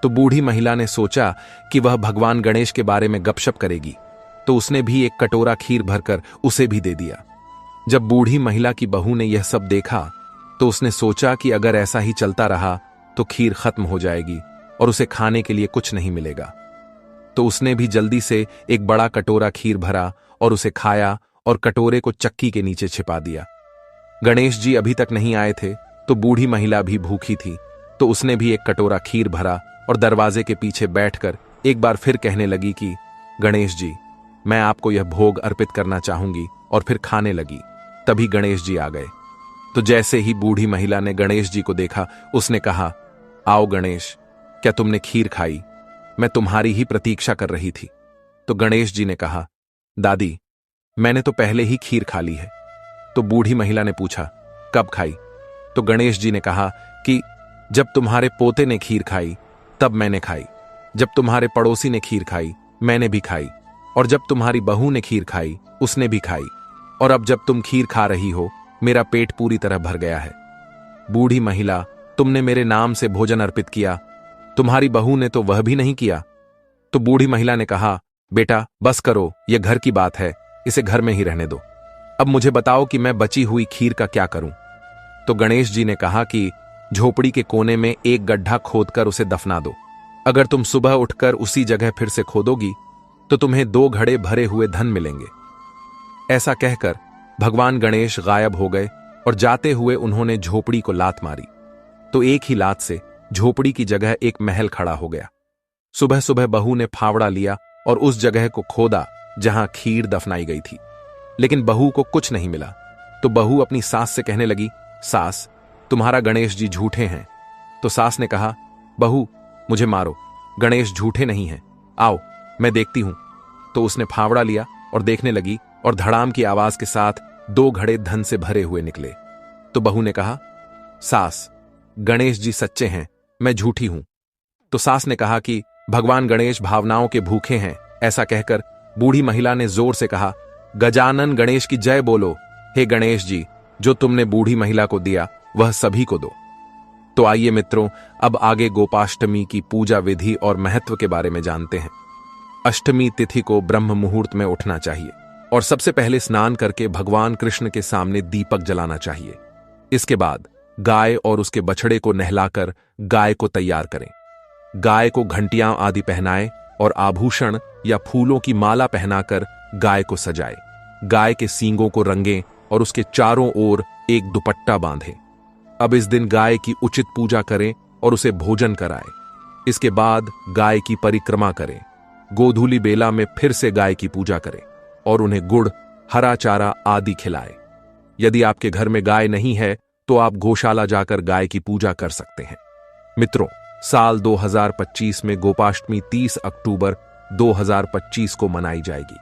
तो बूढ़ी महिला ने सोचा कि वह भगवान गणेश के बारे में गपशप करेगी, तो उसने भी एक कटोरा खीर भरकर उसे भी दे दिया। जब बूढ़ी महिला की बहू ने यह सब देखा, तो उसने सोचा कि अगर ऐसा ही चलता रहा तो खीर खत्म हो जाएगी और उसे खाने के लिए कुछ नहीं मिलेगा। तो उसने भी जल्दी से एक बड़ा कटोरा खीर भरा और उसे खाया और कटोरे को चक्की के नीचे छिपा दिया। गणेश जी अभी तक नहीं आए थे, तो बूढ़ी महिला भी भूखी थी, तो उसने भी एक कटोरा खीर भरा और दरवाजे के पीछे बैठकर एक बार फिर कहने लगी कि गणेश जी, मैं आपको यह भोग अर्पित करना चाहूंगी, और फिर खाने लगी। तभी गणेश जी आ गए। तो जैसे ही बूढ़ी महिला ने गणेश जी को देखा, उसने कहा, आओ गणेश, क्या तुमने खीर खाई? मैं तुम्हारी ही प्रतीक्षा कर रही थी। तो गणेश जी ने कहा, दादी, मैंने तो पहले ही खीर खा ली है। तो बूढ़ी महिला ने पूछा, कब खाई? तो गणेश जी ने कहा कि जब तुम्हारे पोते ने खीर खाई तब मैंने खाई, जब तुम्हारे पड़ोसी ने खीर खाई मैंने भी खाई, और जब तुम्हारी बहू ने खीर खाई उसने भी खाई, और अब जब तुम खीर खा रही हो, मेरा पेट पूरी तरह भर गया है। बूढ़ी महिला, तुमने मेरे नाम से भोजन अर्पित किया, तुम्हारी बहू ने तो वह भी नहीं किया। तो बूढ़ी महिला ने कहा, बेटा बस करो, यह घर की बात है, इसे घर में ही रहने दो। अब मुझे बताओ कि मैं बची हुई खीर का क्या करूं? तो गणेश जी ने कहा कि झोपड़ी के कोने में एक गड्ढा खोदकर उसे दफना दो। अगर तुम सुबह उठकर उसी जगह फिर से खोदोगी तो तुम्हें 2 घड़े भरे हुए धन मिलेंगे। ऐसा कहकर भगवान गणेश गायब हो गए और जाते हुए उन्होंने झोपड़ी को लात मारी। तो एक ही लात से झोपड़ी की जगह एक महल खड़ा हो गया। सुबह सुबह बहू ने फावड़ा लिया और उस जगह को खोदा जहां खीर दफनाई गई थी, लेकिन बहू को कुछ नहीं मिला। तो बहू अपनी सास से कहने लगी, सास, तुम्हारा गणेश जी झूठे हैं। तो सास ने कहा, बहू, मुझे मारो, गणेश झूठे नहीं हैं, आओ मैं देखती हूं। तो उसने फावड़ा लिया और देखने लगी, और धड़ाम की आवाज के साथ 2 घड़े धन से भरे हुए निकले। तो बहू ने कहा, सास, गणेश जी सच्चे हैं, मैं झूठी हूं। तो सास ने कहा कि भगवान गणेश भावनाओं के भूखे हैं। ऐसा कहकर बूढ़ी महिला ने जोर से कहा, गजानन गणेश की जय बोलो। हे गणेश जी, जो तुमने बूढ़ी महिला को दिया वह सभी को दो। तो आइए मित्रों, अब आगे गोपाष्टमी की पूजा विधि और महत्व के बारे में जानते हैं। अष्टमी तिथि को ब्रह्म मुहूर्त में उठना चाहिए और सबसे पहले स्नान करके भगवान कृष्ण के सामने दीपक जलाना चाहिए। इसके बाद गाय और उसके बछड़े को नहलाकर गाय को तैयार करें। गाय को घंटियां आदि पहनाएं और आभूषण या फूलों की माला पहनाकर गाय को सजाएं। गाय के सींगों को रंगें और उसके चारों ओर एक दुपट्टा बांधें। अब इस दिन गाय की उचित पूजा करें और उसे भोजन कराएं। इसके बाद गाय की परिक्रमा करें। गोधूली बेला में फिर से गाय की पूजा करें और उन्हें गुड़, हरा चारा आदि खिलाएं। यदि आपके घर में गाय नहीं है तो आप गौशाला जाकर गाय की पूजा कर सकते हैं। मित्रों, साल 2025 में गोपाष्टमी 30 अक्टूबर 2025 को मनाई जाएगी।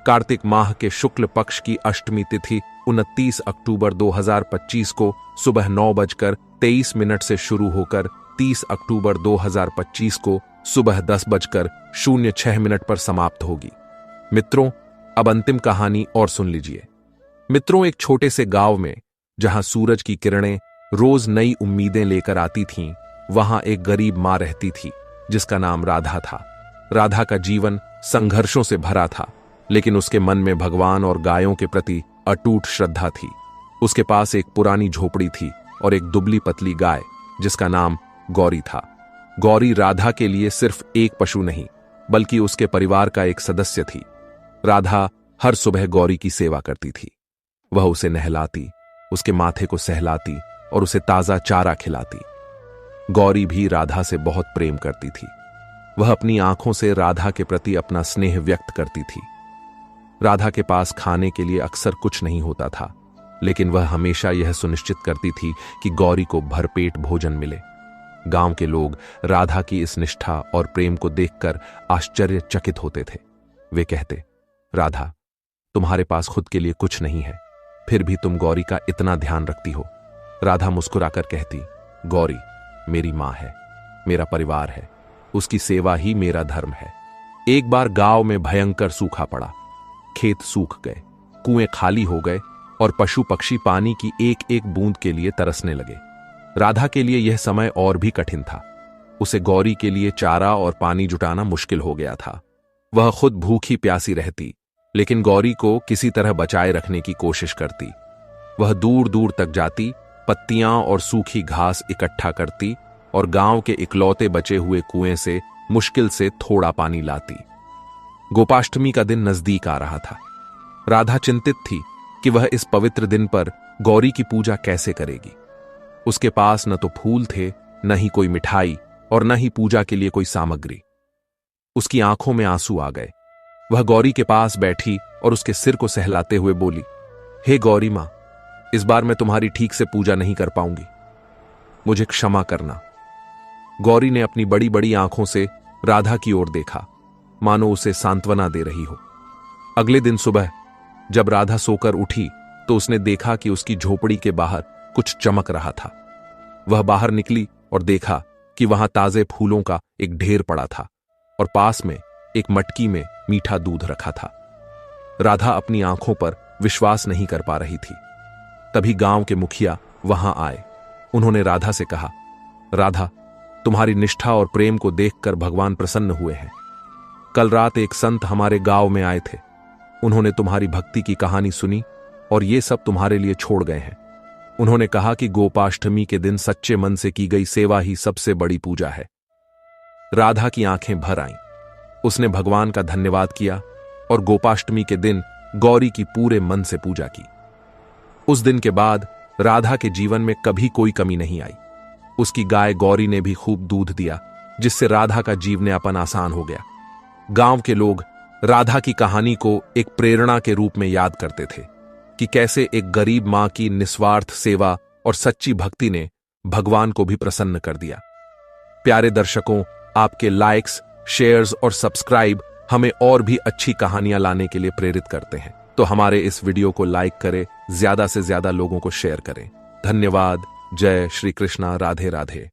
कार्तिक माह के शुक्ल पक्ष की अष्टमी तिथि 29 अक्टूबर 2025 को सुबह 9:23 से शुरू होकर 30 अक्टूबर 2025 को सुबह 10:06 पर समाप्त होगी। मित्रों, अब अंतिम कहानी और सुन लीजिए। मित्रों, एक छोटे से गांव में जहां सूरज की किरणें रोज नई उम्मीदें लेकर आती थीं, वहां एक गरीब मां रहती थी जिसका नाम राधा था। राधा का जीवन संघर्षों से भरा था, लेकिन उसके मन में भगवान और गायों के प्रति अटूट श्रद्धा थी। उसके पास एक पुरानी झोपड़ी थी और एक दुबली पतली गाय जिसका नाम गौरी था। गौरी राधा के लिए सिर्फ एक पशु नहीं, बल्कि उसके परिवार का एक सदस्य थी। राधा हर सुबह गौरी की सेवा करती थी। वह उसे नहलाती, उसके माथे को सहलाती और उसे ताजा चारा खिलाती। गौरी भी राधा से बहुत प्रेम करती थी। वह अपनी आंखों से राधा के प्रति अपना स्नेह व्यक्त करती थी। राधा के पास खाने के लिए अक्सर कुछ नहीं होता था, लेकिन वह हमेशा यह सुनिश्चित करती थी कि गौरी को भरपेट भोजन मिले। गांव के लोग राधा की इस निष्ठा और प्रेम को देखकर आश्चर्यचकित होते थे। वे कहते, राधा, तुम्हारे पास खुद के लिए कुछ नहीं है, फिर भी तुम गौरी का इतना ध्यान रखती हो। राधा मुस्कुराकर कहती, गौरी मेरी मां है, मेरा परिवार है, उसकी सेवा ही मेरा धर्म है। एक बार गांव में भयंकर सूखा पड़ा। खेत सूख गए, कुएं खाली हो गए और पशु पक्षी पानी की एक एक बूंद के लिए तरसने लगे। राधा के लिए यह समय और भी कठिन था। उसे गौरी के लिए चारा और पानी जुटाना मुश्किल हो गया था। वह खुद भूखी प्यासी रहती, लेकिन गौरी को किसी तरह बचाए रखने की कोशिश करती। वह दूर दूर तक जाती, पत्तियां और सूखी घास इकट्ठा करती और गांव के इकलौते बचे हुए कुएं से मुश्किल से थोड़ा पानी लाती। गोपाष्टमी का दिन नजदीक आ रहा था। राधा चिंतित थी कि वह इस पवित्र दिन पर गौरी की पूजा कैसे करेगी। उसके पास न तो फूल थे, न ही कोई मिठाई और न ही पूजा के लिए कोई सामग्री। उसकी आंखों में आंसू आ गए। वह गौरी के पास बैठी और उसके सिर को सहलाते हुए बोली, हे गौरी मां, इस बार मैं तुम्हारी ठीक से पूजा नहीं कर पाऊंगी, मुझे क्षमा करना। गौरी ने अपनी बड़ी बड़ी आंखों से राधा की ओर देखा, मानो उसे सांत्वना दे रही हो। अगले दिन सुबह जब राधा सोकर उठी तो उसने देखा कि उसकी झोपड़ी के बाहर कुछ चमक रहा था। वह बाहर निकली और देखा कि वहां ताजे फूलों का एक ढेर पड़ा था और पास में एक मटकी में मीठा दूध रखा था। राधा अपनी आंखों पर विश्वास नहीं कर पा रही थी। तभी गांव के मुखिया वहां आए। उन्होंने राधा से कहा, राधा, तुम्हारी निष्ठा और प्रेम को देखकर भगवान प्रसन्न हुए हैं। कल रात एक संत हमारे गांव में आए थे। उन्होंने तुम्हारी भक्ति की कहानी सुनी और ये सब तुम्हारे लिए छोड़ गए हैं। उन्होंने कहा कि गोपाष्टमी के दिन सच्चे मन से की गई सेवा ही सबसे बड़ी पूजा है। राधा की आंखें भर आईं। उसने भगवान का धन्यवाद किया और गोपाष्टमी के दिन गौरी की पूरे मन से पूजा की। उस दिन के बाद राधा के जीवन में कभी कोई कमी नहीं आई। उसकी गाय गौरी ने भी खूब दूध दिया, जिससे राधा का जीवनयापन आसान हो गया। गांव के लोग राधा की कहानी को एक प्रेरणा के रूप में याद करते थे कि कैसे एक गरीब मां की निस्वार्थ सेवा और सच्ची भक्ति ने भगवान को भी प्रसन्न कर दिया। प्यारे दर्शकों, आपके लाइक्स, शेयर्स और सब्सक्राइब हमें और भी अच्छी कहानियां लाने के लिए प्रेरित करते हैं। तो हमारे इस वीडियो को लाइक करें, ज्यादा से ज्यादा लोगों को शेयर करें। धन्यवाद। जय श्री कृष्णा। राधे राधे।